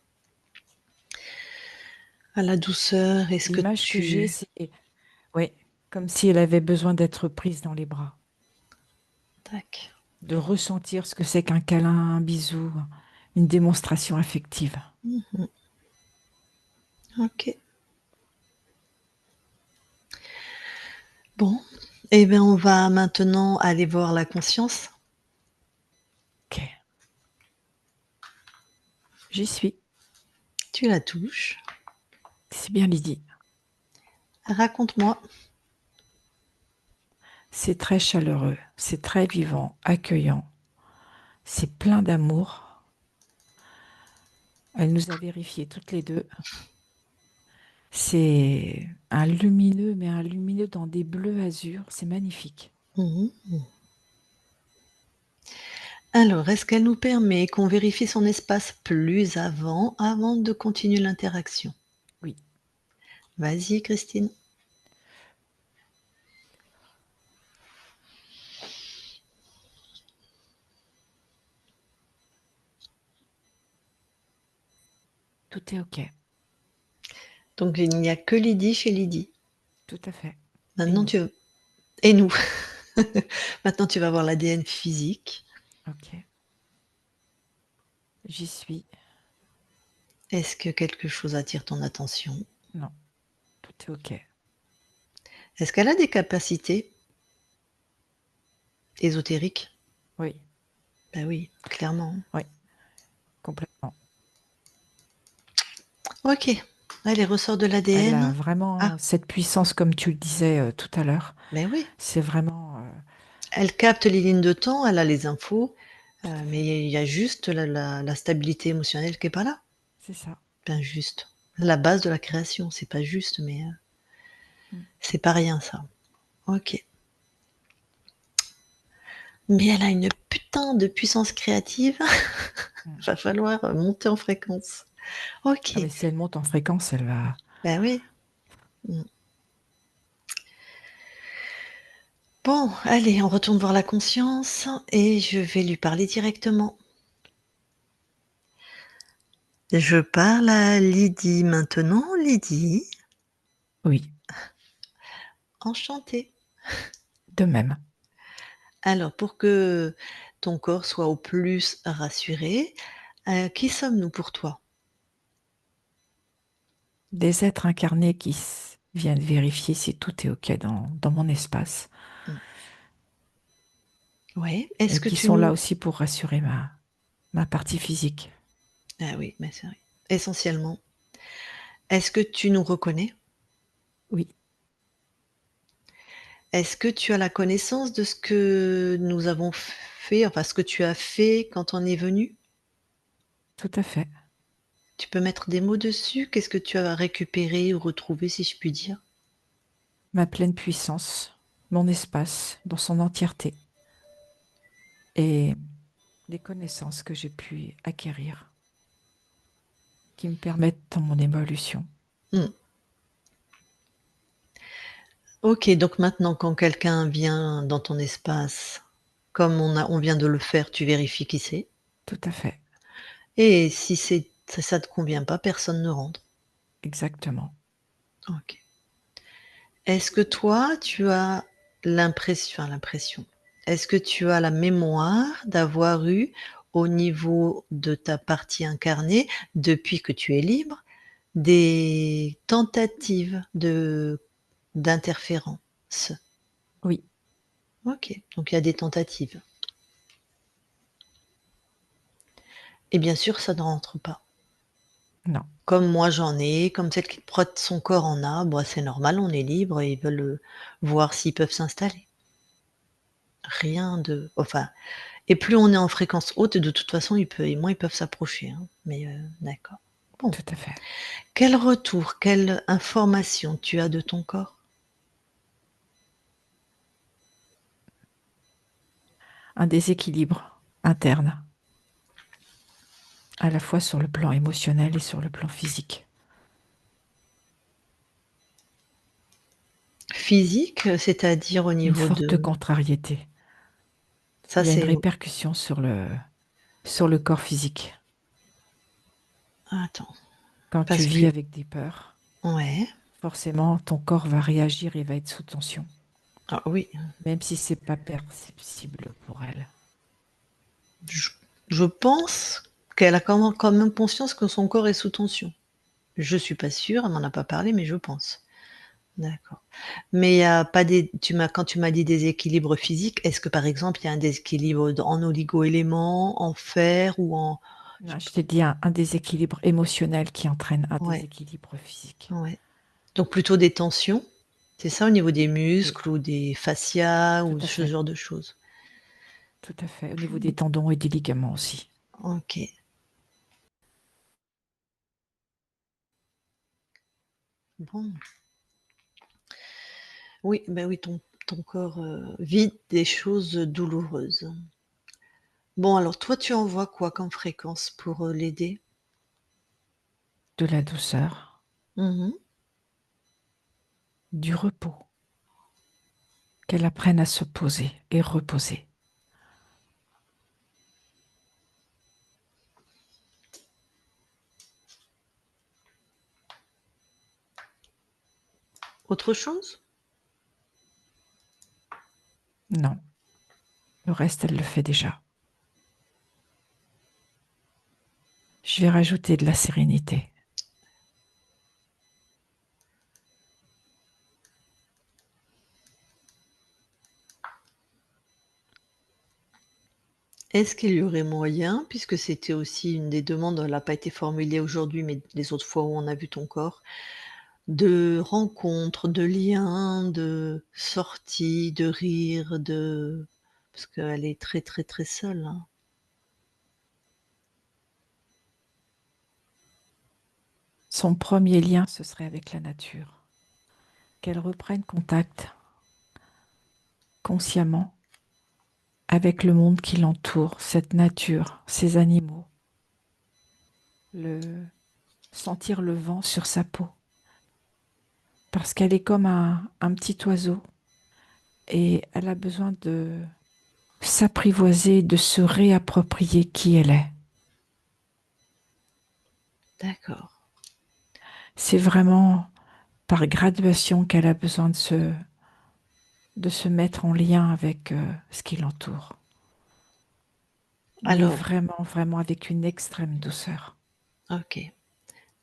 la douceur et ce que L'image que j'ai, tu c'est, oui, comme si elle avait besoin d'être prise dans les bras, tac. de ressentir ce que c'est qu'un câlin, un bisou, une démonstration affective. Mmh. OK. Bon, eh ben, on va maintenant aller voir la conscience. Ok, j'y suis. Tu la touches. C'est bien Lydie. Raconte-moi. C'est très chaleureux, c'est très vivant, accueillant, c'est plein d'amour. Elle nous a vérifié toutes les deux. C'est un lumineux, mais un lumineux dans des bleus azur. C'est magnifique. Mmh. Alors, est-ce qu'elle nous permet qu'on vérifie son espace plus avant de continuer l'interaction? Oui, Vas-y Christine. tout est OK. Donc il n'y a que Lydie chez Lydie. Tout à fait. Et Maintenant nous. tu et nous. Maintenant tu vas voir l'ADN physique. OK. J'y suis. Est-ce que quelque chose attire ton attention? Non, tout est OK. Est-ce qu'elle a des capacités ésotériques? Oui, Bah oui, clairement. oui, complètement. OK. Allez, ressort de Elle l'ADN. a Ah, vraiment cette puissance, comme tu le disais tout à l'heure. ben oui. C'est vraiment Elle capte les lignes de temps, elle a les infos, tout à mais fait. il y a juste la stabilité émotionnelle qui est pas là. C'est ça. Enfin juste. La base de la création, c'est pas juste, mais Mm. c'est pas rien ça. OK. Mais elle a une putain de puissance créative. Mm. Va falloir, monter en fréquence. Ah, OK. mais si elle monte en fréquence, elle va. Ben oui. Mmh. Bon, allez, on retourne voir la conscience et je vais lui parler directement. Je parle à Lydie maintenant. Lydie, Oui, enchantée. de même. Alors pour que ton corps soit au plus rassuré, qui sommes-nous pour toi? Des êtres incarnés viennent vérifier si tout est OK dans mon espace Mmh. Ouais. Est-ce et que qui tu sont là nous aussi pour rassurer ma partie physique. ah oui, mais c'est vrai. Essentiellement. Est-ce que tu nous reconnais? Oui, Est-ce que tu as la connaissance de ce que nous avons fait, enfin ce que tu as fait quand on est venu? tout à fait. Tu peux mettre des mots dessus? Qu'est-ce que tu as récupéré ou retrouvé, si je puis dire? Ma pleine puissance, mon espace dans son entièreté et les connaissances que j'ai pu acquérir qui me permettent dans mon évolution. Mmh. OK, donc maintenant quand quelqu'un vient dans ton espace, comme on vient de le faire, tu vérifies qui c'est Tout à fait, et si ça te convient pas, personne ne rentre. exactement. OK. Est-ce que toi, tu as l'impression, est-ce que tu as la mémoire d'avoir eu, au niveau de ta partie incarnée, depuis que tu es libre, des tentatives d'interférence? Oui, OK, donc il y a des tentatives et bien sûr, ça ne rentre pas. non, Comme moi j'en ai, comme celle qui frotte son corps en a, bah, c'est normal, on est libre et ils veulent, voir s'ils peuvent s'installer. Rien de enfin et plus on est en fréquence haute, de toute façon, ils peuvent s'approcher, hein, mais d'accord. Bon. tout à fait. Quel retour, quelle information tu as de ton corps? Un déséquilibre interne, à la fois sur le plan émotionnel et sur le plan physique. Physique, c'est-à-dire au Une niveau forte de contrariété. ça Il y a une c'est répercussion sur le corps physique. attends, Quand tu parce vis que avec des peurs, ouais, forcément, ton corps va réagir et va être sous tension, ah oui, même si c'est pas perceptible pour elle. je je pense qu'elle a quand même conscience que son corps est sous tension. Je suis pas sûre, elle m'en a pas parlé, mais je pense. D'accord. Mais il y a pas des quand tu m'as dit déséquilibre physique, est-ce que par exemple, il y a un déséquilibre en oligo-éléments, en fer ou en je Non, je t'ai dit un déséquilibre émotionnel qui entraîne un ouais, déséquilibre physique. ouais. Donc plutôt des tensions, c'est ça, au niveau des Oui, muscles ou des fascias tout ou à ce fait, genre de choses? tout à fait. Au niveau des tendons et des ligaments aussi. OK. Bon. Oui, ben oui, ton corps, vit des choses douloureuses. Bon alors toi, tu envoies quoi comme fréquence pour, l'aider? De la douceur, Mmh. du repos, qu'elle apprenne à se poser et reposer. Autre chose? Non, le reste, elle le fait déjà. Je vais rajouter de la sérénité. Est-ce qu'il y aurait moyen, puisque c'était aussi une des demandes, elle n'a pas été formulée aujourd'hui, mais les autres fois où on a vu ton corps, de rencontres, de liens, de sorties, de rires, de parce qu'elle est très, très, très seule, hein. Son premier lien, ce serait avec la nature. Qu'elle reprenne contact consciemment avec le monde qui l'entoure, cette nature, ces animaux, le sentir le vent sur sa peau, parce qu'elle est comme un petit oiseau et elle a besoin de s'apprivoiser, de se réapproprier qui elle est. D'accord. C'est vraiment par graduation qu'elle a besoin de se mettre en lien avec ce qui l'entoure, mais Alors, vraiment, vraiment avec une extrême douceur. OK.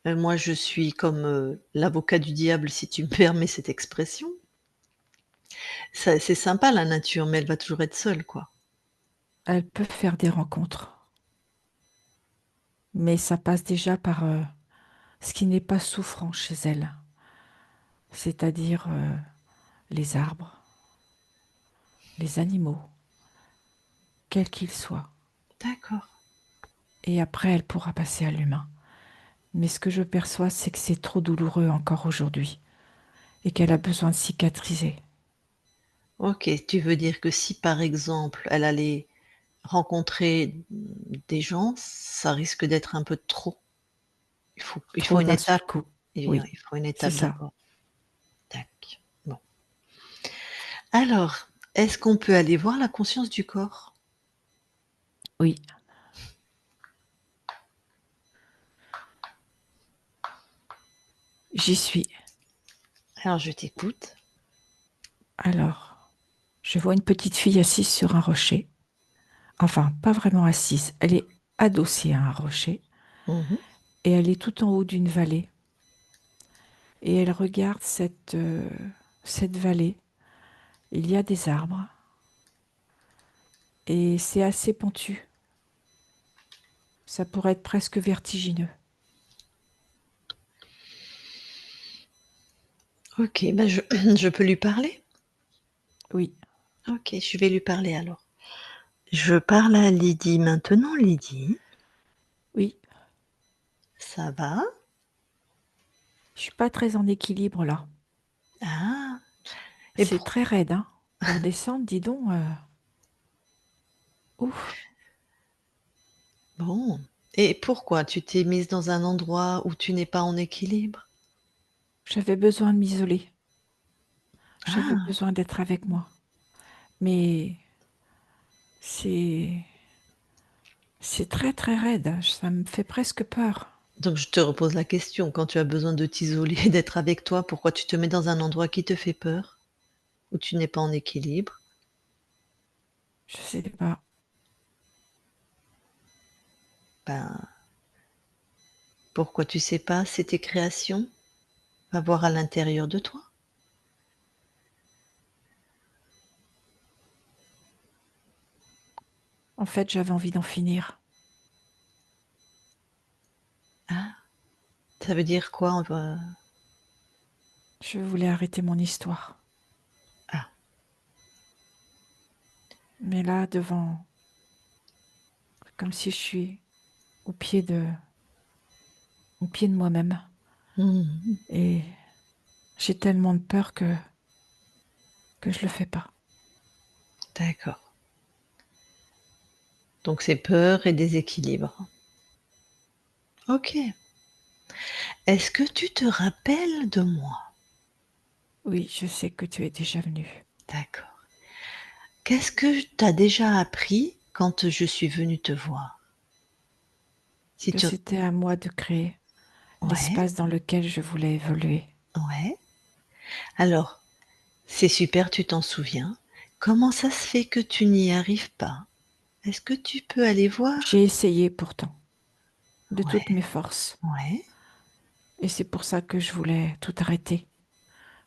Moi, je suis comme, l'avocat du diable, si tu me permets cette expression. Ça c'est sympa la nature, mais elle va toujours être seule, quoi. Elle peut faire des rencontres, mais ça passe déjà par ce qui n'est pas souffrant chez elle, c'est-à-dire les arbres, les animaux, quels qu'ils soient. D'accord. Et après, elle pourra passer à l'humain. Mais ce que je perçois, c'est que c'est trop douloureux encore aujourd'hui et qu'elle a besoin de cicatriser. OK, tu veux dire que si, par exemple, elle allait rencontrer, des gens, ça risque d'être un peu trop? Il faut Trop une d'un seul étape? coup. Et oui, Oui, il faut une c'est étape ça. d'abord. Tac. Bon. Alors, est-ce qu'on peut aller voir la conscience du corps? Oui. J'y suis. Alors, je t'écoute. Alors, je vois une petite fille assise sur un rocher. Enfin, pas vraiment assise. Elle est adossée à un rocher Mmh. et elle est tout en haut d'une vallée. Et elle regarde cette vallée. Il y a des arbres et c'est assez pentu. Ça pourrait être presque vertigineux. OK, bah, je je peux lui parler? Oui, OK, je vais lui parler alors. Je parle à Lydie maintenant. Lydie, oui. ça va? Je suis pas très en équilibre là. Ah, et C'est pour très raide, hein. Pour descendre, dis donc. Ouf. bon, et pourquoi tu t'es mise dans un endroit où tu n'es pas en équilibre? J'avais besoin de m'isoler. J'avais Ah, besoin d'être avec moi. Mais c'est c'est très très raide. Ça me fait presque peur. donc je te repose la question, quand tu as besoin de t'isoler, d'être avec toi, pourquoi tu te mets dans un endroit qui te fait peur? Où tu n'es pas en équilibre? Je sais pas. Ben, pourquoi tu sais pas? C'est tes créations. Va voir à l'intérieur de toi. En fait, j'avais envie d'en finir. Ah, ça veut dire quoi? On va Je voulais arrêter mon histoire. ah, Mais là, devant, comme si je suis au pied de moi-même. mmh, Et j'ai tellement de peur que je le fais pas. d'accord. Donc c'est peur et déséquilibre. OK. Est-ce que tu te rappelles de moi? Oui, je sais que tu es déjà venu. D'accord. Qu'est-ce que tu as déjà appris quand je suis venue te voir? Si Que tu c'était à moi de créer ouais, l'espace dans lequel je voulais évoluer. ouais. Alors, c'est super, tu t'en souviens. Comment ça se fait que tu n'y arrives pas? Est-ce que tu peux aller voir? J'ai essayé pourtant, de toutes Ouais, mes forces. ouais. Et c'est pour ça que je voulais tout arrêter.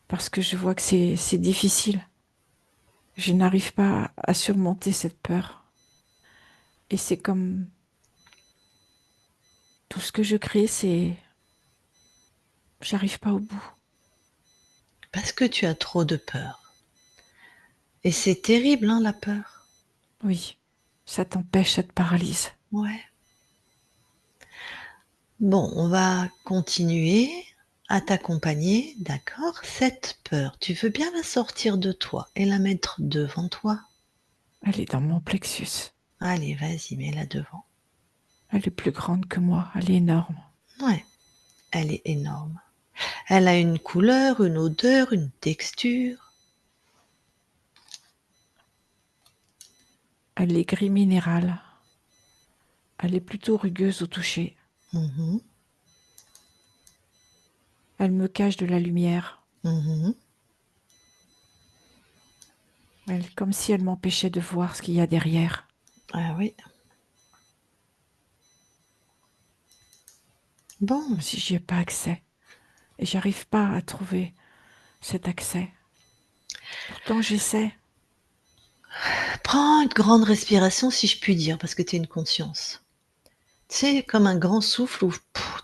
Parce que je vois que c'est difficile. Je n'arrive pas à surmonter cette peur. Et c'est comme tout ce que je crée, j'arrive pas au bout. Parce que tu as trop de peur. Et c'est terrible, hein, la peur. Oui, ça t'empêche, ça te paralyse. Ouais. Bon, on va continuer à t'accompagner, d'accord? Cette peur, tu veux bien la sortir de toi et la mettre devant toi? Elle est dans mon plexus. Allez, vas-y, mets-la devant. Elle est plus grande que moi, elle est énorme. Ouais, elle est énorme. Elle a une couleur, une odeur, une texture. Elle est gris minéral. Elle est plutôt rugueuse au toucher. Mmh. Elle me cache de la lumière. Mmh. Comme si elle m'empêchait de voir ce qu'il y a derrière. Ah oui. Bon, Comme si j'y ai pas accès. Et j'arrive pas à trouver cet accès. Pourtant, j'essaie. prends une grande respiration si je puis dire, parce que tu es une conscience. C'est comme un grand souffle où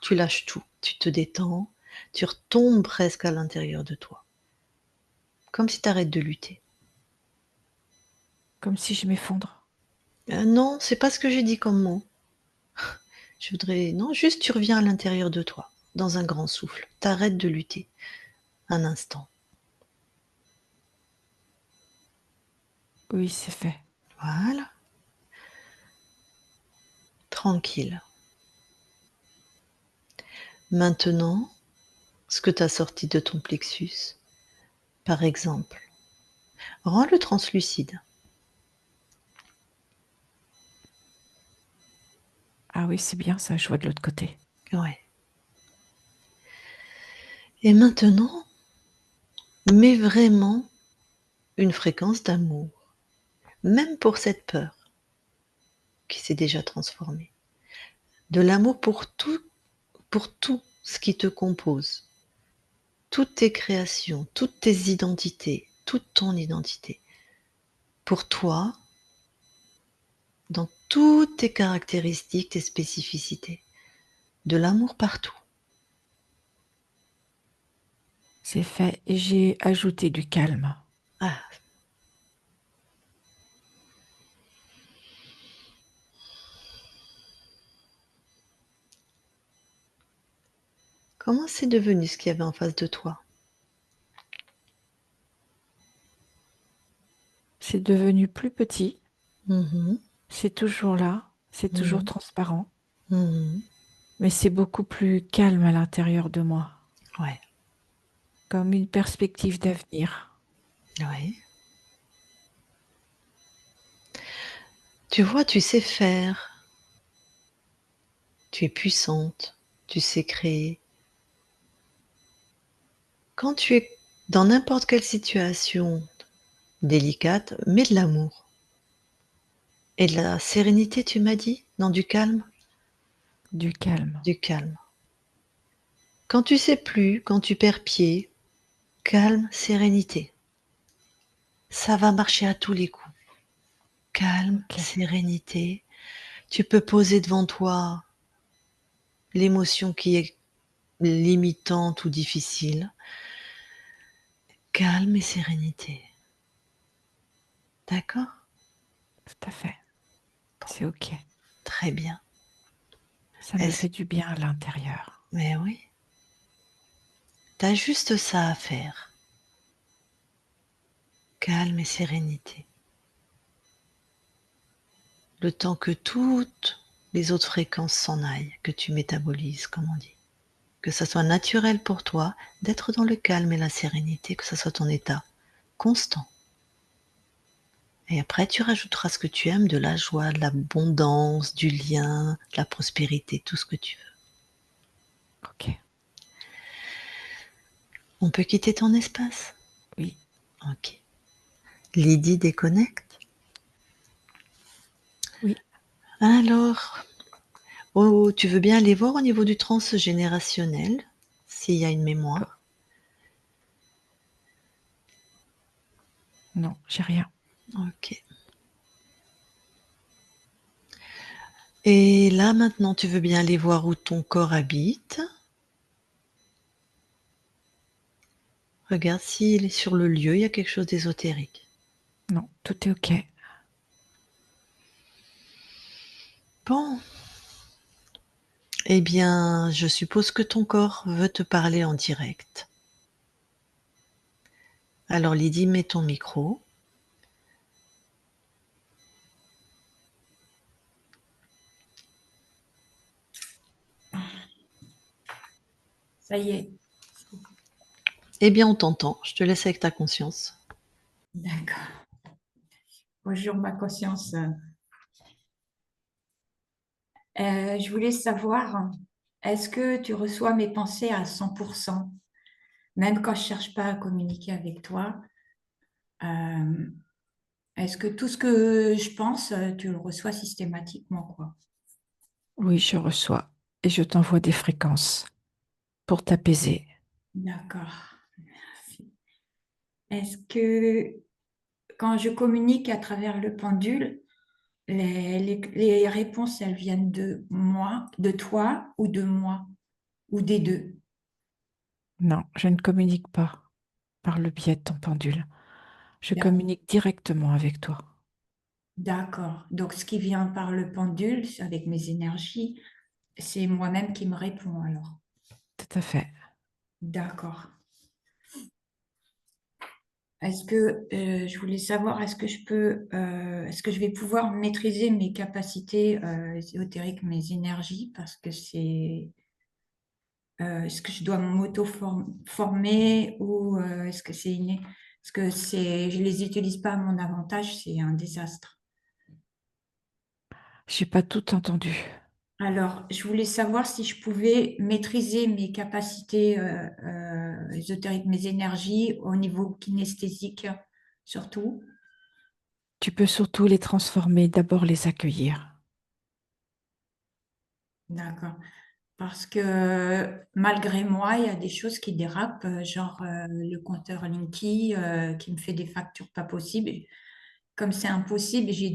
tu lâches tout. Tu te détends, tu retombes presque à l'intérieur de toi. Comme si tu arrêtes de lutter. Comme si je m'effondre. Non, c'est pas ce que j'ai dit comme mot. Je voudrais non, juste tu reviens à l'intérieur de toi, dans un grand souffle. Tu arrêtes de lutter un instant. Oui, c'est fait. Voilà, tranquille. Maintenant, ce que tu as sorti de ton plexus, par exemple, Rends-le translucide. Ah oui, c'est bien ça, je vois de l'autre côté. Ouais. Et maintenant, mets vraiment une fréquence d'amour, même pour cette peur qui s'est déjà transformée. De l'amour pour tout ce qui te compose, toutes tes créations, toutes tes identités, toute ton identité. Pour toi, dans toutes tes caractéristiques, tes spécificités. De l'amour partout. C'est fait et j'ai ajouté du calme. Ah, comment c'est devenu ce qu'il y avait en face de toi? C'est devenu plus petit, Mhm, c'est toujours là, c'est toujours mhm, transparent, mhm. mais c'est beaucoup plus calme à l'intérieur de moi, Ouais, comme une perspective d'avenir. ouais. Tu vois, tu sais faire, tu es puissante, tu sais créer. Quand tu es dans n'importe quelle situation délicate, mets de l'amour. Et de la sérénité, tu m'as dit? Non, du calme? Du calme. Du calme. Quand tu sais plus, quand tu perds pied, calme, sérénité. Ça va marcher à tous les coups. Calme, Ok, sérénité. Tu peux poser devant toi l'émotion qui est limitante ou difficile. Calme et sérénité. D'accord? tout à fait. Bon, C'est ok. très bien. Ça me Est-ce fait du bien à l'intérieur. Mais oui, t'as juste ça à faire. Calme et sérénité. Le temps que toutes les autres fréquences s'en aillent, que tu métabolises, comme on dit. Que ça soit naturel pour toi d'être dans le calme et la sérénité, que ça soit ton état constant. Et après, tu rajouteras ce que tu aimes, de la joie, de l'abondance, du lien, de la prospérité, tout ce que tu veux. Ok, On peut quitter ton espace? oui. Ok. Lydie déconnecte. Oui, Alors, oh, tu veux bien aller voir au niveau du transgénérationnel, s'il y a une oh, mémoire? non, j'ai rien. Ok. Et là, maintenant, tu veux bien aller voir où ton corps habite? Regarde s'il est sur le lieu, il y a quelque chose d'ésotérique. Non, tout est ok. Bon, eh bien, je suppose que ton corps veut te parler en direct. Alors Lydie, mets ton micro. Ça y est. Eh bien, on t'entend. Je te laisse avec ta conscience. D'accord. Bonjour, ma conscience. Je voulais savoir, est-ce que tu reçois mes pensées à 100%, même quand je cherche pas à communiquer avec toi? Euh, Est-ce que tout ce que je pense, tu le reçois systématiquement, quoi? Oui, je reçois et je t'envoie des fréquences pour t'apaiser. D'accord. Merci. Est-ce que quand je communique à travers le pendule, les réponses, elles viennent de moi, de toi ou de moi, ou des deux? Non, je ne communique pas par le biais de ton pendule. Je D'ac- communique directement avec toi. D'accord. Donc, ce qui vient par le pendule, avec mes énergies, c'est moi-même qui me réponds alors. Tout à fait. D'accord. Est-ce que je voulais savoir, est-ce que je vais pouvoir maîtriser mes capacités ésotériques, mes énergies, parce que est-ce que je dois m'auto-former ou est-ce que c'est inné? Parce que je les utilise pas à mon avantage, c'est un désastre. J'ai pas tout entendu. Alors, je voulais savoir si je pouvais maîtriser mes capacités ésotériques, mes énergies au niveau kinesthésique, surtout. Tu peux surtout les transformer, d'abord les accueillir. D'accord. Parce que malgré moi, il y a des choses qui dérapent, genre le compteur Linky qui me fait des factures pas possibles. Et comme c'est impossible, j'ai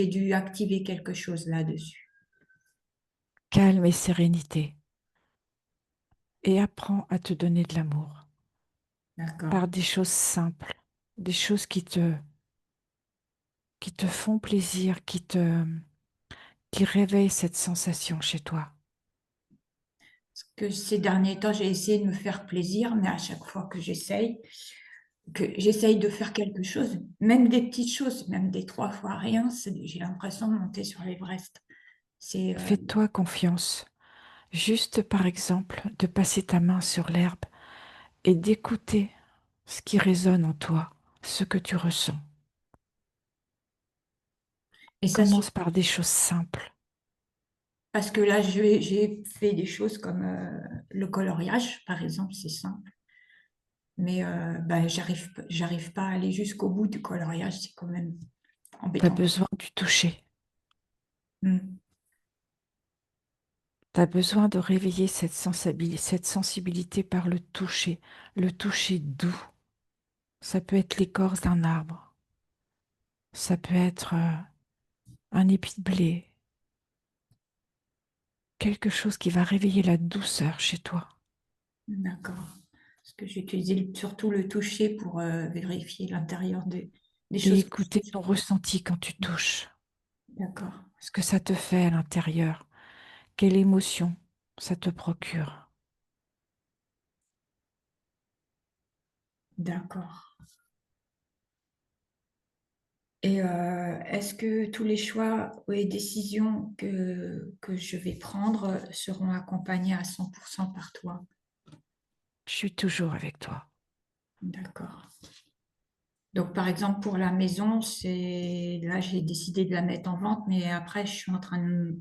dû activer quelque chose là-dessus. Calme et sérénité. Et apprends à te donner de l'amour D'accord. par des choses simples, des choses qui te font plaisir, qui réveillent cette sensation chez toi. Parce que ces derniers temps, j'ai essayé de me faire plaisir, mais à chaque fois que j'essaye de faire quelque chose, même des petites choses, même des 3 fois rien, j'ai l'impression de monter sur l'Everest. C'est Fais-toi confiance. Juste par exemple, de passer ta main sur l'herbe et d'écouter ce qui résonne en toi, ce que tu ressens. et ça, Commence par des choses simples. parce que là, j'ai fait des choses comme le coloriage, par exemple, c'est simple. Mais ben, j'arrive pas à aller jusqu'au bout du coloriage, c'est quand même Tu as embêtant. besoin du toucher. Mm. Tu as besoin de réveiller cette sensibilité par le toucher doux. Ça peut être l'écorce d'un arbre, ça peut être un épi de blé, quelque chose qui va réveiller la douceur chez toi. D'accord. Parce que j'ai utilisé surtout le toucher pour vérifier l'intérieur des Et choses que je écouter touche. ton ressenti quand tu touches, D'accord. ce que ça te fait à l'intérieur, quelle émotion ça te procure. D'accord. Et est-ce que tous les choix et décisions que je vais prendre seront accompagnés à 100% par toi? Je suis toujours avec toi. D'accord. Donc, par exemple, pour la maison, là, j'ai décidé de la mettre en vente, mais après, je suis en train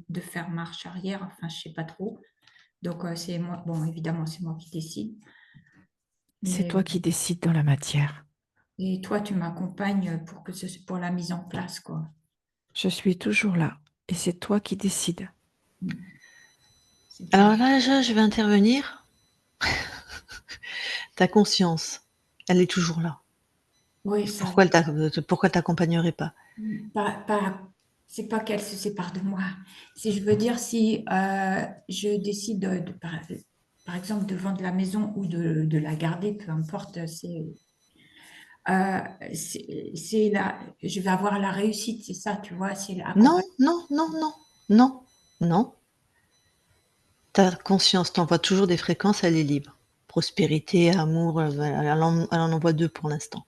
de faire marche arrière. Enfin, je sais pas trop. Donc, c'est moi. Bon, évidemment, c'est moi qui décide. C'est Mais toi qui décides dans la matière. et toi, tu m'accompagnes pour la mise en place, quoi. Je suis toujours là et c'est toi qui décides. C'est bien. Alors là, je vais intervenir. Ta conscience, elle est toujours là. Oui, ça. Pourquoi elle t'accompagnerait pas? C'est pas qu'elle se sépare de moi. Si je veux dire, si je décide par exemple, de vendre la maison ou de la garder, peu importe, euh, je vais avoir la réussite, c'est ça, tu vois, c'est Non, accompagné. non, non, non, non, non. Ta conscience t'envoie toujours des fréquences, elle est libre. Prospérité, amour, elle en envoie 2 pour l'instant.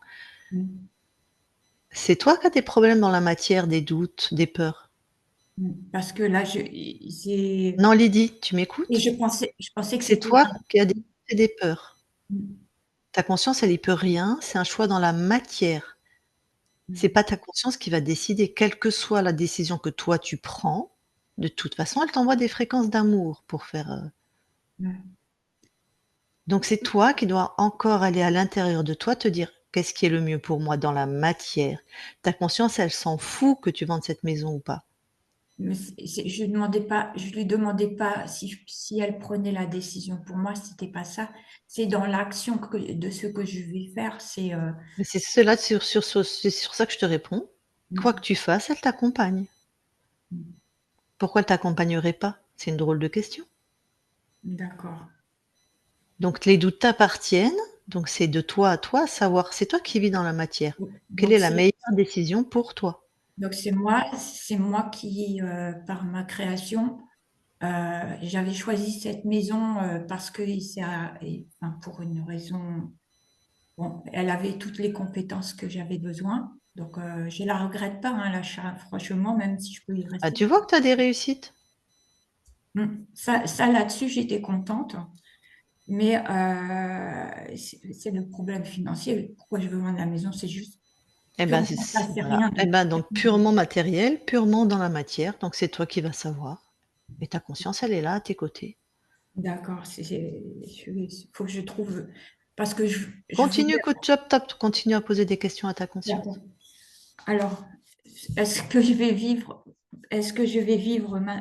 C'est toi qui as des problèmes dans la matière, des doutes, des peurs. Parce que là, Non, Lydie, tu et m'écoutes? je pensais que C'est c'était toi qui as des doutes et des peurs. Mm. Ta conscience, elle y peut rien, c'est un choix dans la matière. C'est pas ta conscience qui va décider, quelle que soit la décision que toi tu prends, de toute façon, elle t'envoie des fréquences d'amour pour faire, Mm. donc c'est toi qui dois encore aller à l'intérieur de toi te dire: «Qu'est-ce qui est le mieux pour moi dans la matière?» Ta conscience, elle s'en fout que tu vendes cette maison ou pas. Mais je lui demandais pas si elle prenait la décision. Pour moi, c'était pas ça. C'est dans l'action de ce que je vais faire. Mais c'est cela c'est sur ça que je te réponds. Quoi que tu fasses, elle t'accompagne. Pourquoi elle t'accompagnerait pas? C'est une drôle de question. D'accord. Donc les doutes t'appartiennent, donc c'est de toi à toi savoir c'est toi qui vis dans la matière. Quelle Donc est la c'est meilleure décision pour toi? donc c'est moi qui, par ma création, j'avais choisi cette maison parce que enfin, pour une raison. Bon, elle avait toutes les compétences que j'avais besoin. Donc je la regrette pas, hein, l'achat, franchement, même si je peux y Ah, rester. tu vois que tu as des réussites? Ça là-dessus, j'étais contente. Mais c'est le problème financier. Pourquoi je veux vendre la maison? C'est juste Eh ben, purement ça, c'est voilà. rien Eh d'autre. ben, donc purement matériel, purement dans la matière, donc c'est toi qui vas savoir. Et ta conscience, elle est là à tes côtés. D'accord, faut que je trouve, parce que je Continue, voudrais. continue à poser des questions à ta conscience. D'accord. Alors, est-ce que je vais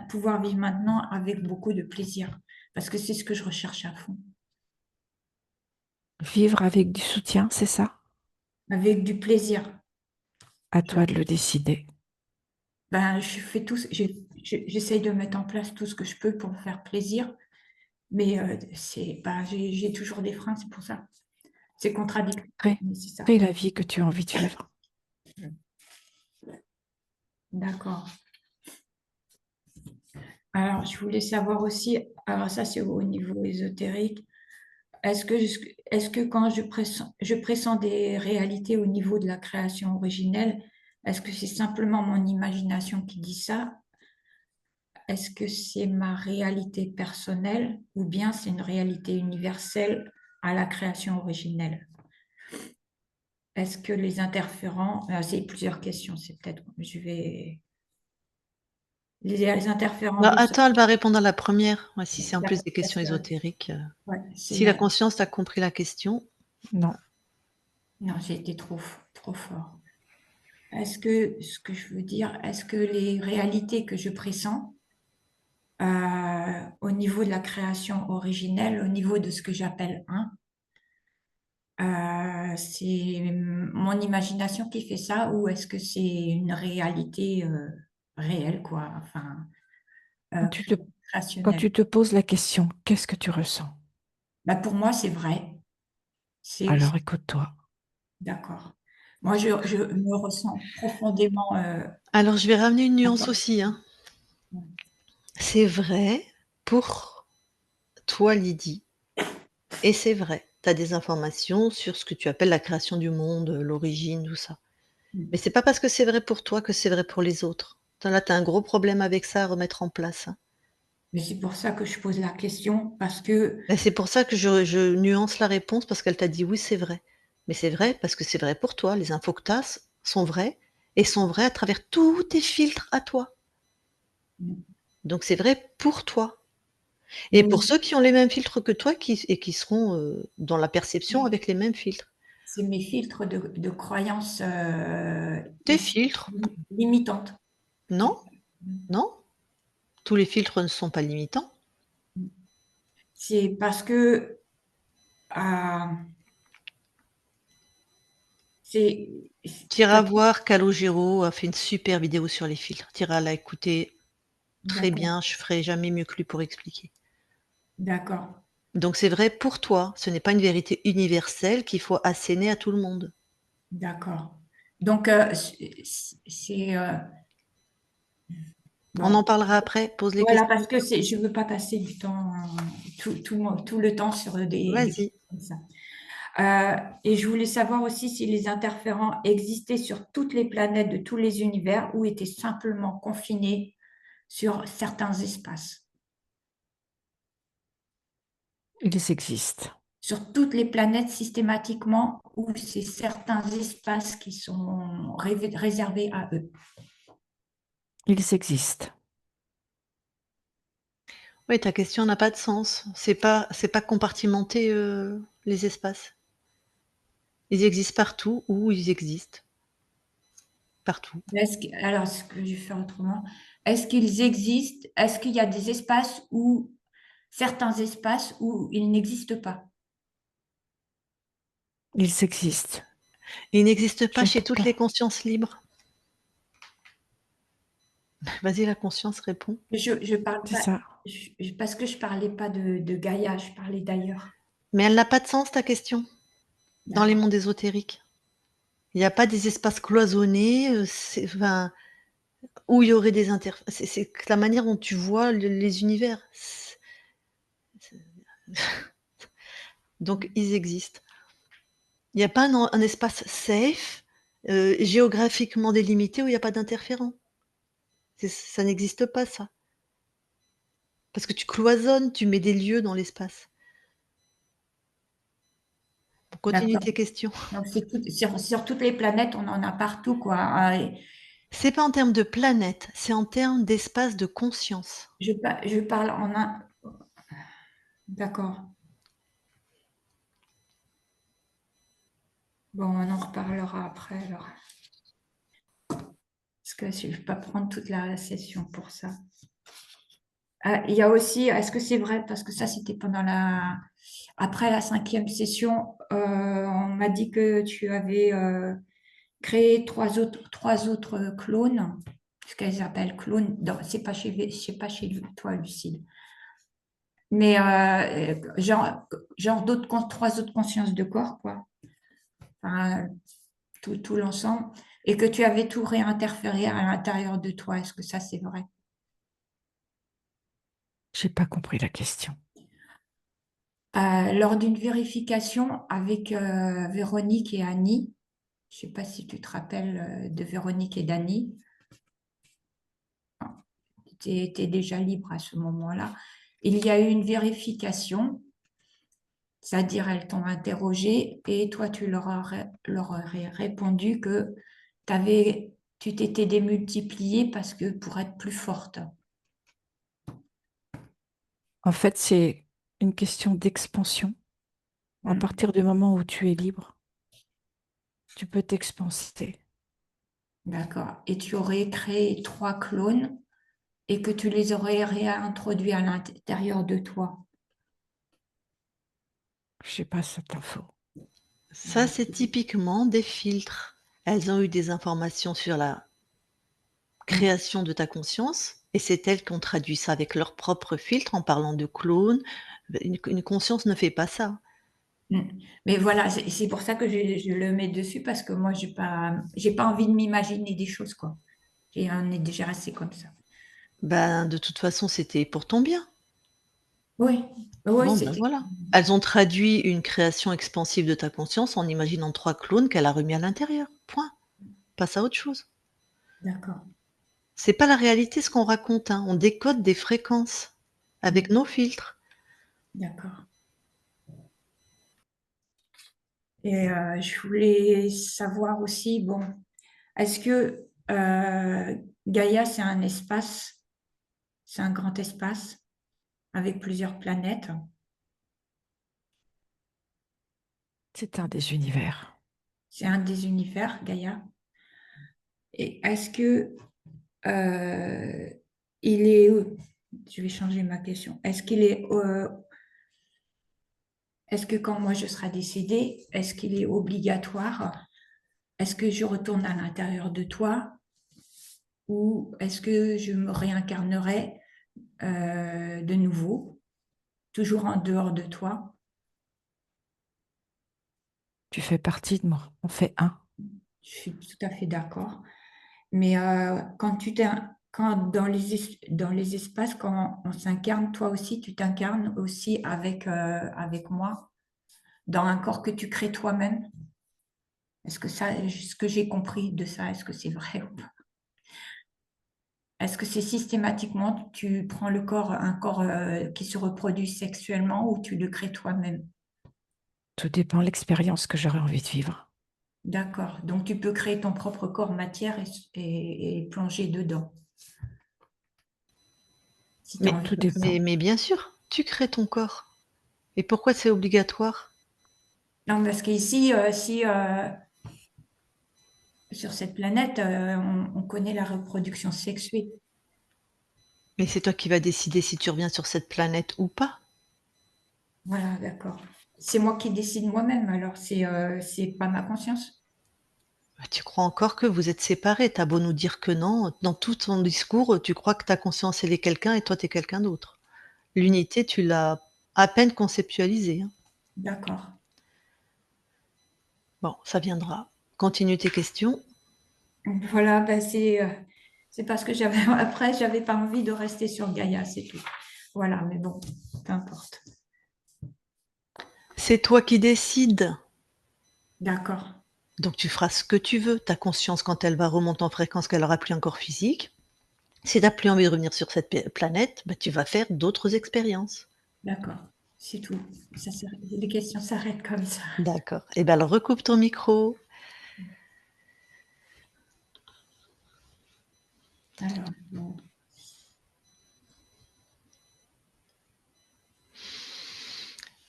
pouvoir vivre maintenant avec beaucoup de plaisir? Parce que c'est ce que je recherche à fond. Vivre avec du soutien, c'est ça? Avec du plaisir. À Je- toi de le décider. Ben, je fais tout, j'essaye de mettre en place tout ce que je peux pour me faire plaisir, mais j'ai toujours des freins, c'est pour ça. C'est contradictoire, Crée, mais c'est ça. crée la vie que tu as envie de vivre. D'accord. Alors, je voulais savoir aussi, alors ça c'est au niveau ésotérique, est-ce que quand je pressens des réalités au niveau de la création originelle, est-ce que c'est simplement mon imagination qui dit ça? Est-ce que c'est ma réalité personnelle ou bien c'est une réalité universelle à la création originelle? Est-ce que les interférents, c'est plusieurs questions, c'est peut-être, je vais, les interférents Bah, de ça, attends, elle va répondre à la première. Ouais, si c'est en plus des parce questions que, ésotériques. ouais, c'est Si la conscience t'a compris la question, Non. non, j'ai été trop fort. Ce que je veux dire, est-ce que les réalités que je pressens au niveau de la création originelle, au niveau de ce que j'appelle un, c'est mon imagination qui fait ça ou est-ce que c'est une réalité réelle, quoi, enfin, Quand tu te, quand créationnelle? tu te poses la question, qu'est-ce que tu ressens? Bah, pour moi, c'est vrai. C'est Alors écoute-toi. d'accord. Moi, je me ressens profondément alors je vais ramener une nuance d'accord. aussi, hein. C'est vrai pour toi, Lydie, et c'est vrai. Tu as des informations sur ce que tu appelles la création du monde, l'origine, tout ça. Mais c'est pas parce que c'est vrai pour toi que c'est vrai pour les autres. Là, tu as un gros problème avec ça à remettre en place, hein. Mais c'est pour ça que je pose la question, parce que Et c'est pour ça que je nuance la réponse parce qu'elle t'a dit: «Oui, c'est vrai». Mais c'est vrai parce que c'est vrai pour toi. Les infos que tu as sont vraies et sont vraies à travers tous tes filtres à toi. Donc c'est vrai pour toi et oui, pour ceux qui ont les mêmes filtres que toi qui seront, dans la perception avec les mêmes filtres. c'est mes filtres de croyances Tes filtres, limitantes. non, non, tous les filtres ne sont pas limitants. C'est parce que euh, c'est Tu iras voir Calogero a fait une super vidéo sur les filtres. Tu iras la écouter très d'accord, bien, je ferai jamais mieux que lui pour expliquer. d'accord, Donc c'est vrai pour toi, ce n'est pas une vérité universelle qu'il faut asséner à tout le monde. d'accord. Donc c'est On bon. en parlera après, pose les Voilà, questions. parce que je veux pas passer du temps, tout le temps sur des Vas-y. choses comme ça. Et je voulais savoir aussi si les interférents existaient sur toutes les planètes de tous les univers ou étaient simplement confinés sur certains espaces. Ils existent. Sur toutes les planètes systématiquement ou c'est certains espaces qui sont réservés à eux. Ils existent. Oui, ta question n'a pas de sens. C'est pas compartimenter, les espaces. Ils existent partout où ils existent. Partout. Alors, ce que je vais faire autrement, est-ce qu'ils existent? Est-ce qu'il y a des espaces où, certains espaces où ils n'existent pas? Ils existent. Ils n'existent Je pas ne chez peux toutes les pas. consciences libres. Vas-y, la conscience répond. Je parle C'est pas, ça. parce que je parlais pas de Gaïa, je parlais d'ailleurs. Mais elle n'a pas de sens ta question, dans les D'accord. mondes ésotériques. Il y a pas des espaces cloisonnés, enfin, où il y aurait des c'est que la manière dont tu vois les univers. Donc ils existent. Il n'y a pas un espace safe, géographiquement délimité où il y a pas d'interférents. Ça n'existe pas ça. Parce que tu cloisonnes, tu mets des lieux dans l'espace. Continue D'accord. tes questions. Donc, sur toutes les planètes, on en a partout, quoi. Ah, C'est pas en termes de planète, c'est en termes d'espace de conscience. je parle en un. D'accord. Bon, on en reparlera après, alors. Parce que je ne vais pas prendre toute la session pour ça. Il y a aussi, est-ce que c'est vrai, parce que ça, c'était après la 5e session, on m'a dit que tu avais créé trois autres clones, ce qu'elles appellent clones. C'est pas pas chez toi, Lucille. Mais genre trois autres consciences de corps, quoi. Enfin, tout l'ensemble. Et que tu avais tout réinterféré à l'intérieur de toi. Est-ce que ça, c'est vrai? J'ai pas compris la question. Lors d'une vérification avec Véronique et Annie, je ne sais pas si tu te rappelles de Véronique et d'Annie, tu étais déjà libre à ce moment-là. Il y a eu une vérification, c'est-à-dire elles t'ont interrogé et toi tu leur aurais répondu que tu t'étais démultipliée parce que pour être plus forte. En fait, c'est une question d'expansion. À partir du moment où tu es libre, tu peux t'expanser. D'accord. Et tu aurais créé 3 clones et que tu les aurais réintroduits à l'intérieur de toi. Je n'ai pas cette info. Ça, c'est typiquement des filtres. Elles ont eu des informations sur la création de ta conscience et c'est elles qui ont traduit ça avec leur propre filtre en parlant de clone. Une conscience ne fait pas ça. Mais voilà, c'est pour ça que je le mets dessus parce que moi, j'ai pas envie de m'imaginer des choses, quoi. On est déjà assez comme ça. Ben, de toute façon, c'était pour ton bien. Oui, oui, Bon, ben c'était. voilà. Elles ont traduit une création expansive de ta conscience en imaginant 3 clones qu'elle a remis à l'intérieur. Point. Passe à autre chose. D'accord. C'est pas la réalité ce qu'on raconte, hein. On décode des fréquences avec nos filtres. D'accord. Et je voulais savoir aussi, bon, est-ce que Gaïa, c'est un espace, c'est un grand espace avec plusieurs planètes? C'est un des univers. C'est un des univers, Gaïa. Et est-ce que euh, il est, je vais changer ma question. Est-ce que quand moi je serai décédée, est-ce qu'il est obligatoire? Est-ce que je retourne à l'intérieur de toi ou est-ce que je me réincarnerai de nouveau, toujours en dehors de toi? Tu fais partie de moi. On fait un. Je suis tout à fait d'accord. Mais quand dans les espaces, quand on s'incarne, toi aussi, tu t'incarnes aussi avec moi dans un corps que tu crées toi-même. Est-ce que ce que j'ai compris de ça, est-ce que c'est vrai ou pas? Est-ce que c'est systématiquement, tu prends un corps qui se reproduit sexuellement ou tu le crées toi-même? Tout dépend de l'expérience que j'aurais envie de vivre. D'accord. Donc tu peux créer ton propre corps matière et plonger dedans, si tu as Mais, envie Tout de ça. dépend. mais bien sûr, tu crées ton corps. Et pourquoi c'est obligatoire? Non, parce qu'ici, si sur cette planète, on connaît la reproduction sexuée. Mais c'est toi qui vas décider si tu reviens sur cette planète ou pas. Voilà, d'accord. C'est moi qui décide moi-même, alors c'est pas ma conscience. Bah, tu crois encore que vous êtes séparés. T'as beau nous dire que non, dans tout ton discours, tu crois que ta conscience, elle est quelqu'un et toi, t'es quelqu'un d'autre. L'unité, tu l'as à peine conceptualisée, hein. D'accord. Bon, ça viendra. Continue tes questions. Voilà, ben c'est parce que après, j'avais pas envie de rester sur Gaïa, c'est tout. Voilà, mais bon, peu importe. C'est toi qui décides. D'accord. Donc tu feras ce que tu veux. Ta conscience, quand elle va remonter en fréquence, qu'elle aura plus un corps physique, si tu n'as plus envie de revenir sur cette planète, bah, tu vas faire d'autres expériences. D'accord. C'est tout. Les questions s'arrêtent comme ça. D'accord. Eh bien, alors recoupe ton micro. Alors, bon.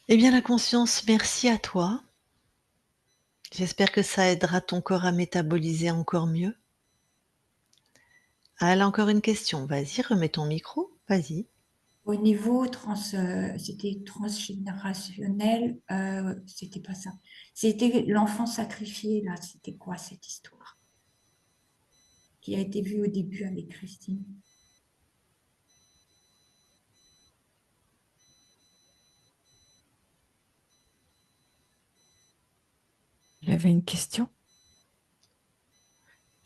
Eh bien, la conscience, merci à toi. J'espère que ça aidera ton corps à métaboliser encore mieux. Ah, elle a encore une question. Vas-y, remets ton micro. Vas-y. Au niveau c'était transgénérationnel, c'était pas ça. C'était l'enfant sacrifié, là. C'était quoi cette histoire qui a été vue au début avec Christine? Il y avait une question?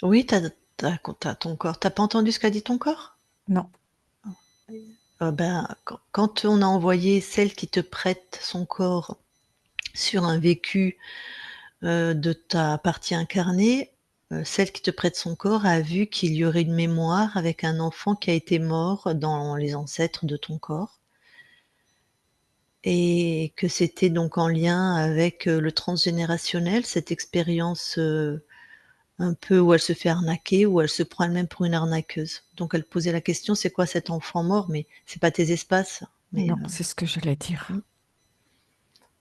Oui, t'as ton corps. T'as pas entendu ce qu'a dit ton corps? Non. Ben, quand on a envoyé celle qui te prête son corps sur un vécu de ta partie incarnée, celle qui te prête son corps a vu qu'il y aurait une mémoire avec un enfant qui a été mort dans les ancêtres de ton corps. Et que c'était donc en lien avec le transgénérationnel, cette expérience un peu où elle se fait arnaquer, où elle se prend elle-même pour une arnaqueuse. Donc elle posait la question, c'est quoi cet enfant mort? Mais c'est pas tes espaces, mais Non, c'est ce que j'allais dire.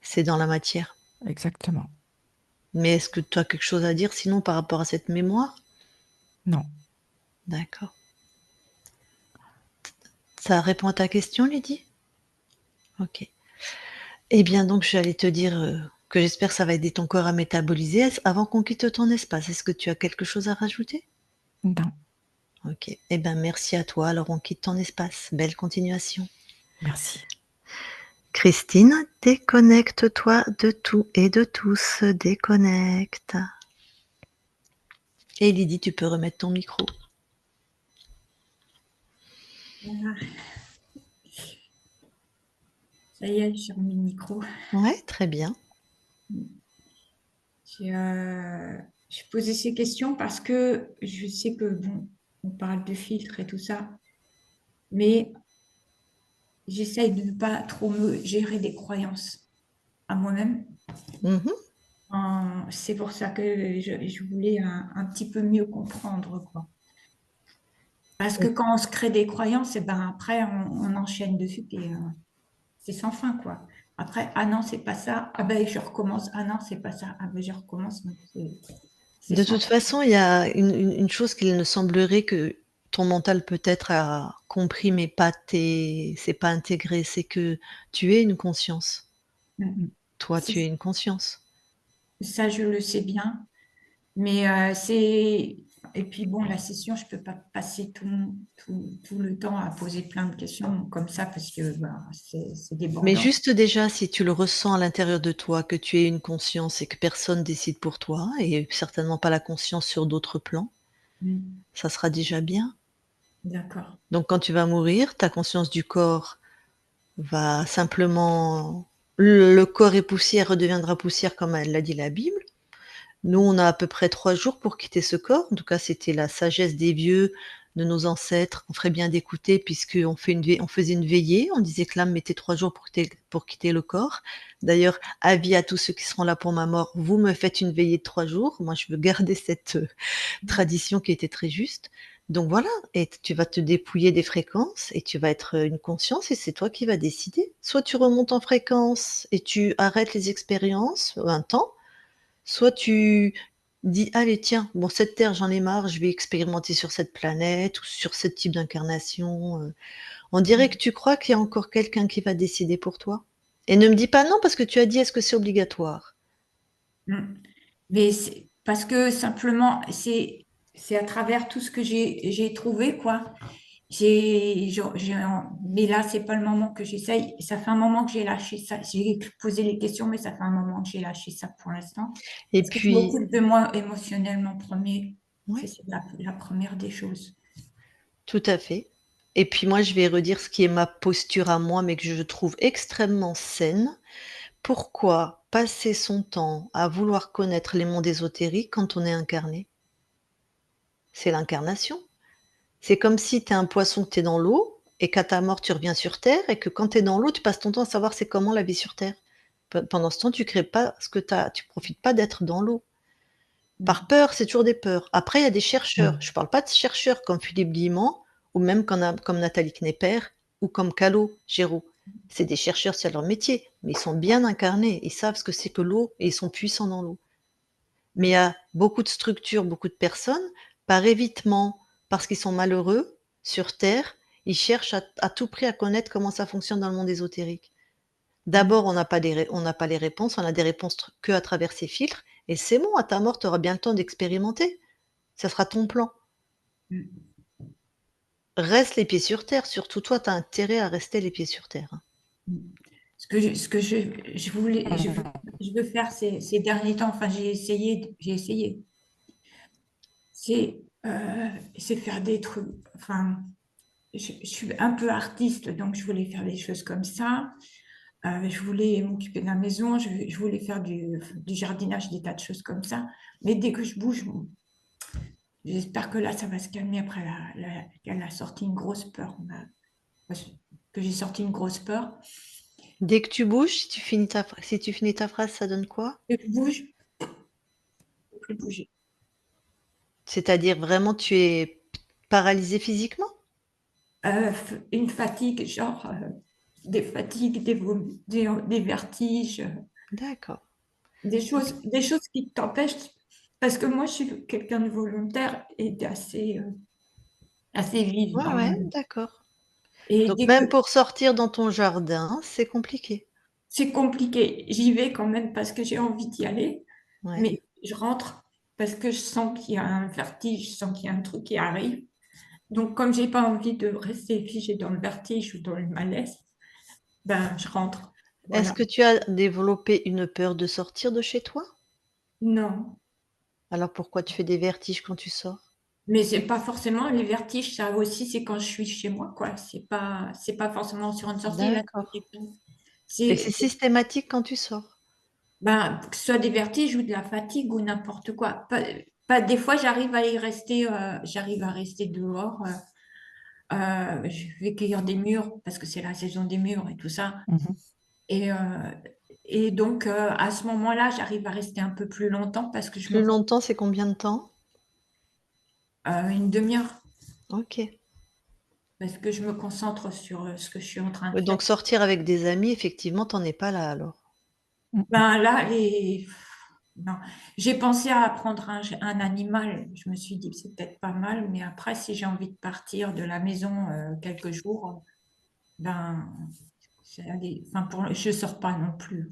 c'est dans la matière. Exactement. Mais est-ce que tu as quelque chose à dire sinon par rapport à cette mémoire? Non. D'accord. Ça répond à ta question, Lydie? Ok. Eh bien, donc, j'allais te dire que j'espère que ça va aider ton corps à métaboliser. Avant qu'on quitte ton espace, est-ce que tu as quelque chose à rajouter? Non. Ok. Eh bien, merci à toi. Alors, on quitte ton espace. Belle continuation. Merci. Christine, déconnecte-toi de tout et de tous. Déconnecte. Et Lydie, tu peux remettre ton micro. Voilà. Ça y est, j'ai remis le micro. Ouais, très bien. J'ai posé ces questions parce que je sais que, bon, on parle de filtres et tout ça, mais j'essaye de ne pas trop me gérer des croyances à moi-même. Mhm. C'est pour ça que je voulais un petit peu mieux comprendre, quoi. Parce que quand on se crée des croyances, et ben après, on enchaîne dessus et c'est sans fin, quoi. Après, ah non, c'est pas ça. Ah ben, je recommence. Ah non, c'est pas ça. Ah ben, je recommence. Donc, c'est De sans toute fin. façon, il y a une chose qu'il me semblerait que ton mental peut-être a compris, mais pas c'est pas intégré, c'est que tu es une conscience. Mm. Toi, tu es une conscience. Ça, je le sais bien. Mais c'est. Et puis bon, la session, je peux pas passer tout le temps à poser plein de questions comme ça parce que bah, c'est Mais débordant. juste déjà, si tu le ressens à l'intérieur de toi, que tu es une conscience et que personne décide pour toi, et certainement pas la conscience sur d'autres plans, Mm. ça sera déjà bien. D'accord. Donc quand tu vas mourir, ta conscience du corps va simplement... Le corps est poussière, redeviendra poussière comme elle l'a dit la Bible. Nous, on a à peu près 3 jours pour quitter ce corps. En tout cas, c'était la sagesse des vieux, de nos ancêtres. On ferait bien d'écouter puisqu'on on faisait une veillée. On disait que l'âme mettait 3 jours pour quitter le corps. D'ailleurs, avis à tous ceux qui seront là pour ma mort, vous me faites une veillée de 3 jours. Moi, je veux garder cette tradition qui était très juste. Donc voilà, et tu vas te dépouiller des fréquences et tu vas être une conscience et c'est toi qui vas décider. Soit tu remontes en fréquence et tu arrêtes les expériences un temps, soit tu dis: «Allez tiens, bon cette terre j'en ai marre, je vais expérimenter sur cette planète ou sur ce type d'incarnation», on dirait que tu crois qu'il y a encore quelqu'un qui va décider pour toi. Et ne me dis pas non parce que tu as dit: «Est-ce que c'est obligatoire?» Mm. Mais parce que simplement, c'est à travers tout ce que j'ai trouvé, quoi. Mais là, c'est pas le moment que j'essaye. Ça fait un moment que j'ai lâché ça. J'ai posé les questions, mais ça fait un moment que j'ai lâché ça pour l'instant. Et Parce que je puis m'occupe de moi émotionnellement premier. ouais, C'est la première des choses. tout à fait. Et puis moi je vais redire ce qui est ma posture à moi, mais que je trouve extrêmement saine. Pourquoi passer son temps à vouloir connaître les mondes ésotériques quand on est incarné? C'est l'incarnation. C'est comme si tu es un poisson que tu es dans l'eau et qu'à ta mort, tu reviens sur terre et que quand tu es dans l'eau, tu passes ton temps à savoir c'est comment la vie sur terre. Pendant ce temps, tu crées pas ce que tu profites pas d'être dans l'eau. Par peur, c'est toujours des peurs. Après, il y a des chercheurs. Je parle pas de chercheurs comme Philippe Guillemont ou même comme Nathalie Knepper ou comme Callot Géraud. C'est des chercheurs, c'est leur métier, mais ils sont bien incarnés. Ils savent ce que c'est que l'eau et ils sont puissants dans l'eau. Mais il y a beaucoup de structures, beaucoup de personnes, par évitement, parce qu'ils sont malheureux sur Terre, ils cherchent à tout prix à connaître comment ça fonctionne dans le monde ésotérique. D'abord, on n'a pas les réponses, on a des réponses que à travers ces filtres, et c'est bon, à ta mort, tu auras bien le temps d'expérimenter. Ça sera ton plan. Mm. Reste les pieds sur terre, surtout toi, tu as intérêt à rester les pieds sur terre. Ce que je veux faire ces derniers temps, enfin j'ai essayé, c'est faire des trucs, enfin je suis un peu artiste, donc je voulais faire des choses comme ça. Je voulais m'occuper de la maison, je voulais faire du jardinage, des tas de choses comme ça. Mais dès que je bouge, bon, j'espère que là, ça va se calmer après qu'elle a sorti une grosse peur. Que j'ai sorti une grosse peur. Dès que tu bouges, si tu finis ta phrase, ça donne quoi? Dès que je bouge, je ne peux plus bouger. C'est-à-dire vraiment, tu es paralysé physiquement? Une fatigue, genre des fatigues, des vertiges, D'accord. des choses qui t'empêchent. Parce que moi, je suis quelqu'un de volontaire et assez vive Ouais, quand ouais, même. d'accord. Et Donc dès que même pour sortir dans ton jardin, c'est compliqué. c'est compliqué, j'y vais quand même parce que j'ai envie d'y aller, Ouais. mais je rentre parce que je sens qu'il y a un vertige, je sens qu'il y a un truc qui arrive. Donc, comme j'ai pas envie de rester figée dans le vertige ou dans le malaise, ben, je rentre. Est-ce Voilà. que tu as développé une peur de sortir de chez toi? Non, Alors pourquoi tu fais des vertiges quand tu sors? mais c'est pas forcément les vertiges, ça aussi, c'est quand je suis chez moi, quoi. C'est pas forcément sur une sortie. Là, D'accord. Et c'est c'est, systématique quand tu sors? ben, que ce soit des vertiges ou de la fatigue ou n'importe quoi. Des fois, j'arrive à rester dehors. Je vais cueillir des mûres parce que c'est la saison des mûres et tout ça. Mhm. Et, euh, et donc, à ce moment-là, j'arrive à rester un peu plus longtemps parce que Plus longtemps, c'est combien de temps? une demi-heure, OK. parce que je me concentre sur ce que je suis en train de Oui, faire. donc sortir avec des amis, effectivement, tu en es pas là alors? Mhm. Ben là, non. J'ai pensé à prendre un animal. Je me suis dit, c'est peut-être pas mal, mais après, si j'ai envie de partir de la maison quelques jours, ben, je sors pas non plus.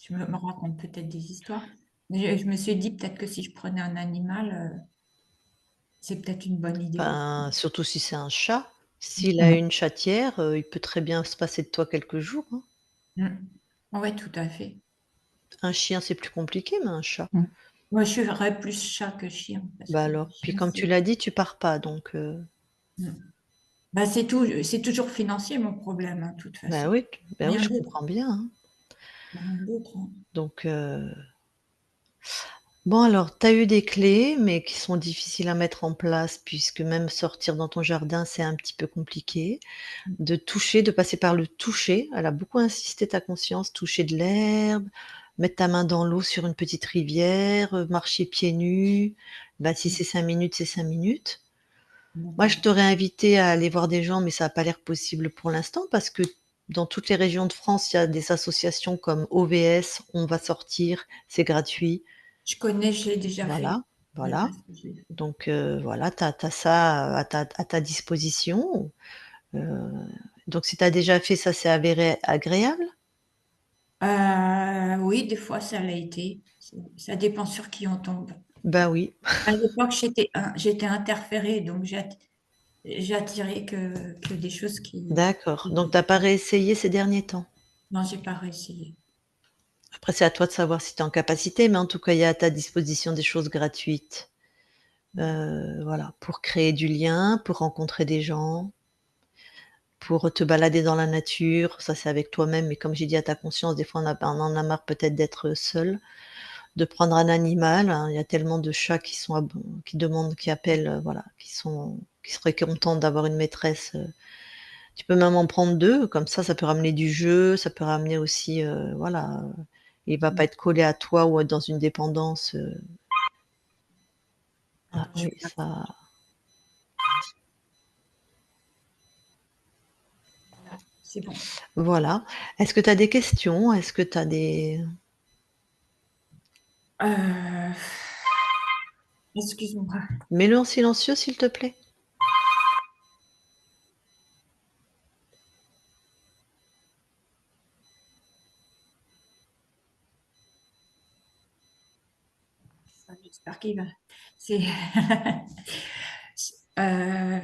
Me raconte peut-être des histoires. Mais je me suis dit peut-être que si je prenais un animal, c'est peut-être une bonne idée aussi. Ben, surtout si c'est un chat. S'il a Mhm. une chatière, il peut très bien se passer de toi quelques jours, hein. Oui, tout à fait. Un chien, c'est plus compliqué, mais un chat. Mhm. Moi, je serais plus chat que chien, parce Bah que alors, puis chien, comme tu l'as dit, tu pars pas, donc Mm. Bah, c'est toujours financier mon problème, hein, de toute façon. bah oui, Rien je d'autre. comprends bien, hein. Rien d'autre, hein. Donc bon alors, tu as eu des clés, mais qui sont difficiles à mettre en place puisque même sortir dans ton jardin, c'est un petit peu compliqué. De toucher, de passer par le toucher. Elle a beaucoup insisté ta conscience, toucher de l'herbe, mettre ta main dans l'eau sur une petite rivière, marcher pieds nus. Bah, si c'est 5 minutes, c'est 5 minutes. Moi, je D'accord. t'aurais invité à aller voir des gens, mais ça a pas l'air possible pour l'instant parce que dans toutes les régions de France, il y a des associations comme OVS, On va sortir, c'est gratuit. Je connais, j'ai déjà fait. Voilà, Ouais, voilà. parce que j'ai fait. Donc voilà, tu as ça à ta disposition. Heu, donc si tu as déjà fait ça, c'est avéré agréable? Oui, des fois, ça l'a été. Ça dépend sur qui on tombe. Bah oui, À l'époque, j'étais interférée, donc j'ai attiré que des choses d'accord. qui- Donc tu as pas réessayé ces derniers temps? Non, j'ai pas réussi. Après c'est à toi de savoir si tu es en capacité, mais en tout cas, il y a à ta disposition des choses gratuites. Voilà, pour créer du lien, pour rencontrer des gens, pour te balader dans la nature. Ça, c'est avec toi-même, mais comme j'ai dit à ta conscience, des fois on en a marre peut-être d'être seul. De prendre un animal, hein, il y a tellement de chats qui sont qui demandent, qui appellent, voilà, qui seraient contents d'avoir une maîtresse, Tu peux même en prendre 2, comme ça peut ramener du jeu, ça peut ramener aussi, voilà, il va pas être collé à toi ou être dans une dépendance, ah Je oui, vais faire ça. ça C'est bon. voilà. Est-ce que tu as des questions? Est-ce que tu as des Euh, Excuse-moi. mets-le en silencieux, s'il te plaît. J'espère qu'il va. C'est. Euh,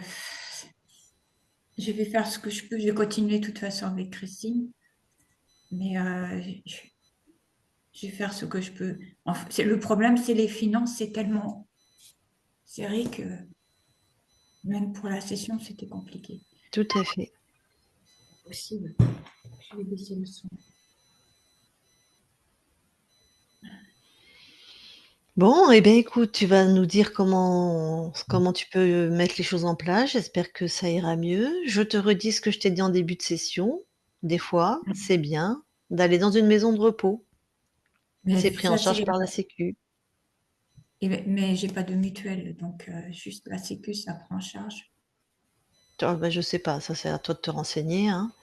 je vais faire ce que je peux. Je vais continuer de toute façon avec Christine. Mais je vais faire ce que je peux. Enfin, le problème, c'est les finances. C'est tellement serré que même pour la session, c'était compliqué. Tout à fait. Possible. Je vais baisser le son. Bon, eh bien, écoute, tu vas nous dire comment tu peux mettre les choses en place. J'espère que ça ira mieux. Je te redis ce que je t'ai dit en début de session. Des fois, c'est bien d'aller dans une maison de repos. Mais C'est pris en ça, charge c'est. par la sécu. Mais j'ai pas de mutuelle, donc juste la Sécu, ça prend en charge. Ah bah, je sais pas, ça c'est à toi de te renseigner, hein.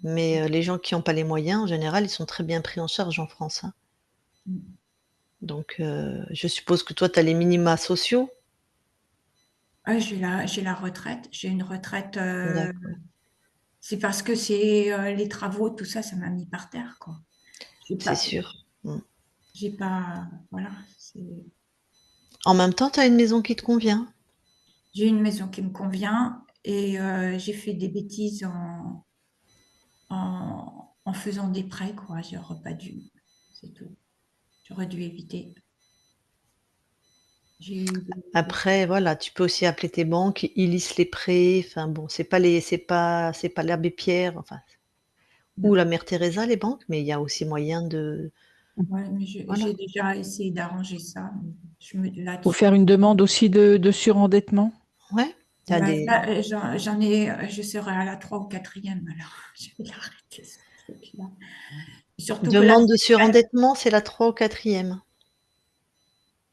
Mais les gens qui ont pas les moyens, en général, ils sont très bien pris en charge en France, hein. Mm. Donc je suppose que toi, tu as les minima sociaux? Ah, j'ai la retraite. J'ai une retraite. D'accord, C'est parce que c'est les travaux, tout ça, ça m'a mis par terre, quoi. J'ai c'est pas, sûr. Mmh. j'ai pas, voilà. En même temps, tu as une maison qui te convient? J'ai une maison qui me convient et j'ai fait des bêtises en faisant des prêts, quoi. J'aurais pas dû, c'est tout. J'aurais dû éviter. J'ai eu Après, voilà, tu peux aussi appeler tes banques, ils lissent les prêts, enfin bon, c'est pas l'abbé Pierre, enfin, ou non. la mère Teresa, les banques, mais il y a aussi moyen de Ouais, mais voilà. j'ai déjà essayé d'arranger ça. Je me Ou là-dessus. faire une demande aussi de surendettement. Ouais, tu as Ouais, des là, j'en ai, je serai à la 3 ou quatrième, alors je vais l'arrêter, ce truc-là. Surtout que là, demandes de surendettement, c'est la 3 ou 4e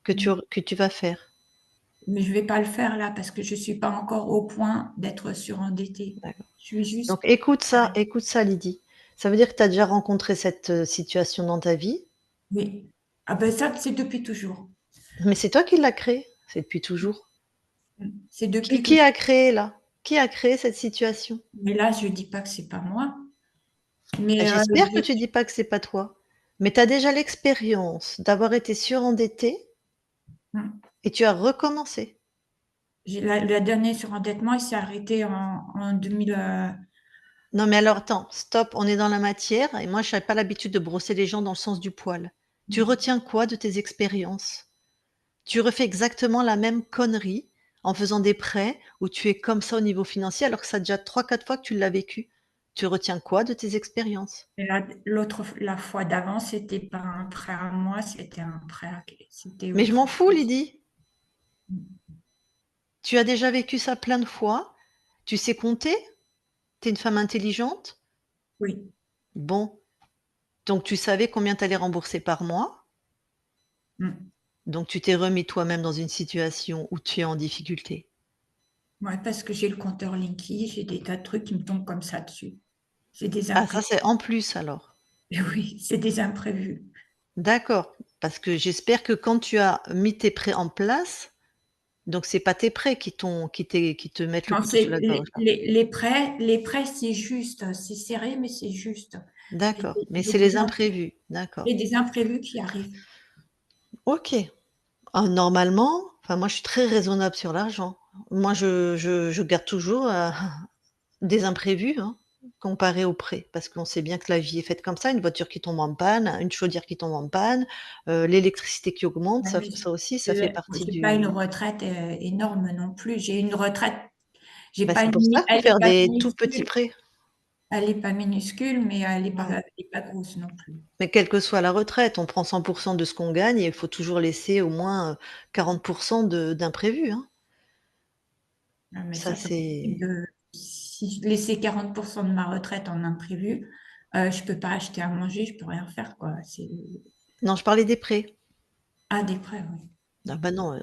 que tu Mm. que tu vas faire. Mais je vais pas le faire là parce que je suis pas encore au point d'être surendettée. D'accord. Je suis Donc juste. écoute ça Lydie. Ça veut dire que tu as déjà rencontré cette, situation dans ta vie, Oui. Ah ben ça, c'est depuis toujours. mais c'est toi qui l'as créée, c'est depuis toujours. C'est Qui depuis qui toujours. a créé là? Qui a créé cette situation? Mais là, je dis pas que c'est pas moi. Bah, Mais j'espère que tu dis pas que c'est pas toi, mais tu as déjà l'expérience d'avoir été surendettée et tu as recommencé. la dernière surendettement, il s'est arrêté en 2000. Non, mais alors attends, stop, on est dans la matière et moi, je n'avais pas l'habitude de brosser les gens dans le sens du poil. Tu retiens quoi de tes expériences? Tu refais exactement la même connerie en faisant des prêts où tu es comme ça au niveau financier alors que ça a déjà 3, 4 fois que tu l'as vécu. Tu retiens quoi de tes expériences? Et la fois d'avant, c'était pas un prêt à moi, c'était un prêt c'était Mais je autre m'en fous, chose. Lydie. Tu as déjà vécu ça plein de fois. Tu sais compter? Tu es une femme intelligente? Oui. Bon, donc tu savais combien tu allais rembourser par mois. Mm. Donc tu t'es remis toi-même dans une situation où tu es en difficulté. Ouais, parce que j'ai le compteur Linky, j'ai des tas de trucs qui me tombent comme ça dessus. C'est des Ah ça, imprévus. c'est en plus alors. Oui, c'est des imprévus. D'accord, parce que j'espère que quand tu as mis tes prêts en place, donc c'est pas tes prêts qui te mettent le Non, couteau sous la gorge là? les prêts, c'est juste, c'est serré, mais c'est juste. J'ai D'accord, mais j'ai c'est des, les imprévus, j'ai d'accord. des imprévus qui arrivent. OK. Ah normalement, enfin moi je suis très raisonnable sur l'argent. Moi je garde toujours, des imprévus, hein, comparé aux prêts. Parce qu'on sait bien que la vie est faite comme ça, une voiture qui tombe en panne, une chaudière qui tombe en panne, l'électricité qui augmente, Ouais, ça mais ça aussi, ça fait partie j'ai pas une du retraite énorme non plus. J'ai une retraite, j'ai bah, pas c'est pour ça qu'il faut elle est faire pas des tout petits minuscule, prêts. elle est pas minuscule, mais Mmh. elle est pas grosse non plus. Mais quelle que soit la retraite, on prend 100 de ce qu'on gagne et il faut toujours laisser au moins, 40 de d'imprévus, hein. Ah, mais Ça ça, c'est possible c'est de si je laissais 40% de ma retraite en imprévu, je peux pas acheter à manger, je peux rien faire, quoi. Non, je parlais des prêts. Ah, des prêts, oui. Ah bah non,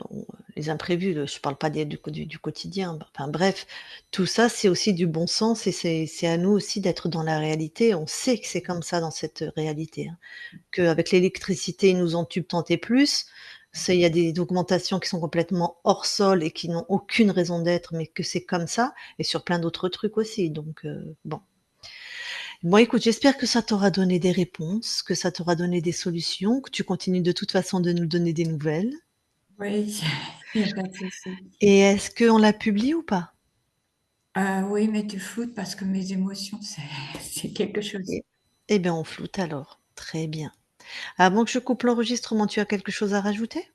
les imprévus, je parle pas du quotidien. Enfin bref, tout ça, c'est aussi du bon sens et c'est à nous aussi d'être dans la réalité. On sait que c'est comme ça dans cette réalité, hein, qu'avec l'électricité, ils nous entubent tant et plus. C'est il y a des augmentations qui sont complètement hors sol et qui n'ont aucune raison d'être, mais que c'est comme ça et sur plein d'autres trucs aussi donc bon. Bon écoute, j'espère que ça t'aura donné des réponses, que ça t'aura donné des solutions, que tu continues de toute façon de nous donner des nouvelles. Oui, il n'y a pas de souci. Et est-ce qu'on la publie ou pas? Oui, mais tu floutes parce que mes émotions, c'est quelque chose. Et eh bien, on floute alors. Très bien. Avant que je coupe l'enregistrement, tu as quelque chose à rajouter?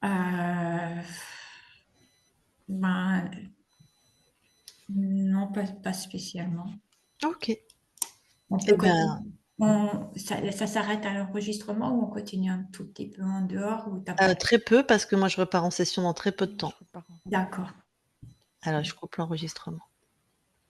Euh, ben, non, pas spécialement. OK. On Eh peut continuer. ben, Ça s'arrête à l'enregistrement ou on continue un tout petit peu en dehors ou t'as pas. très peu parce que moi je repars en session dans très peu de Je temps. repars en- D'accord. Alors je coupe l'enregistrement.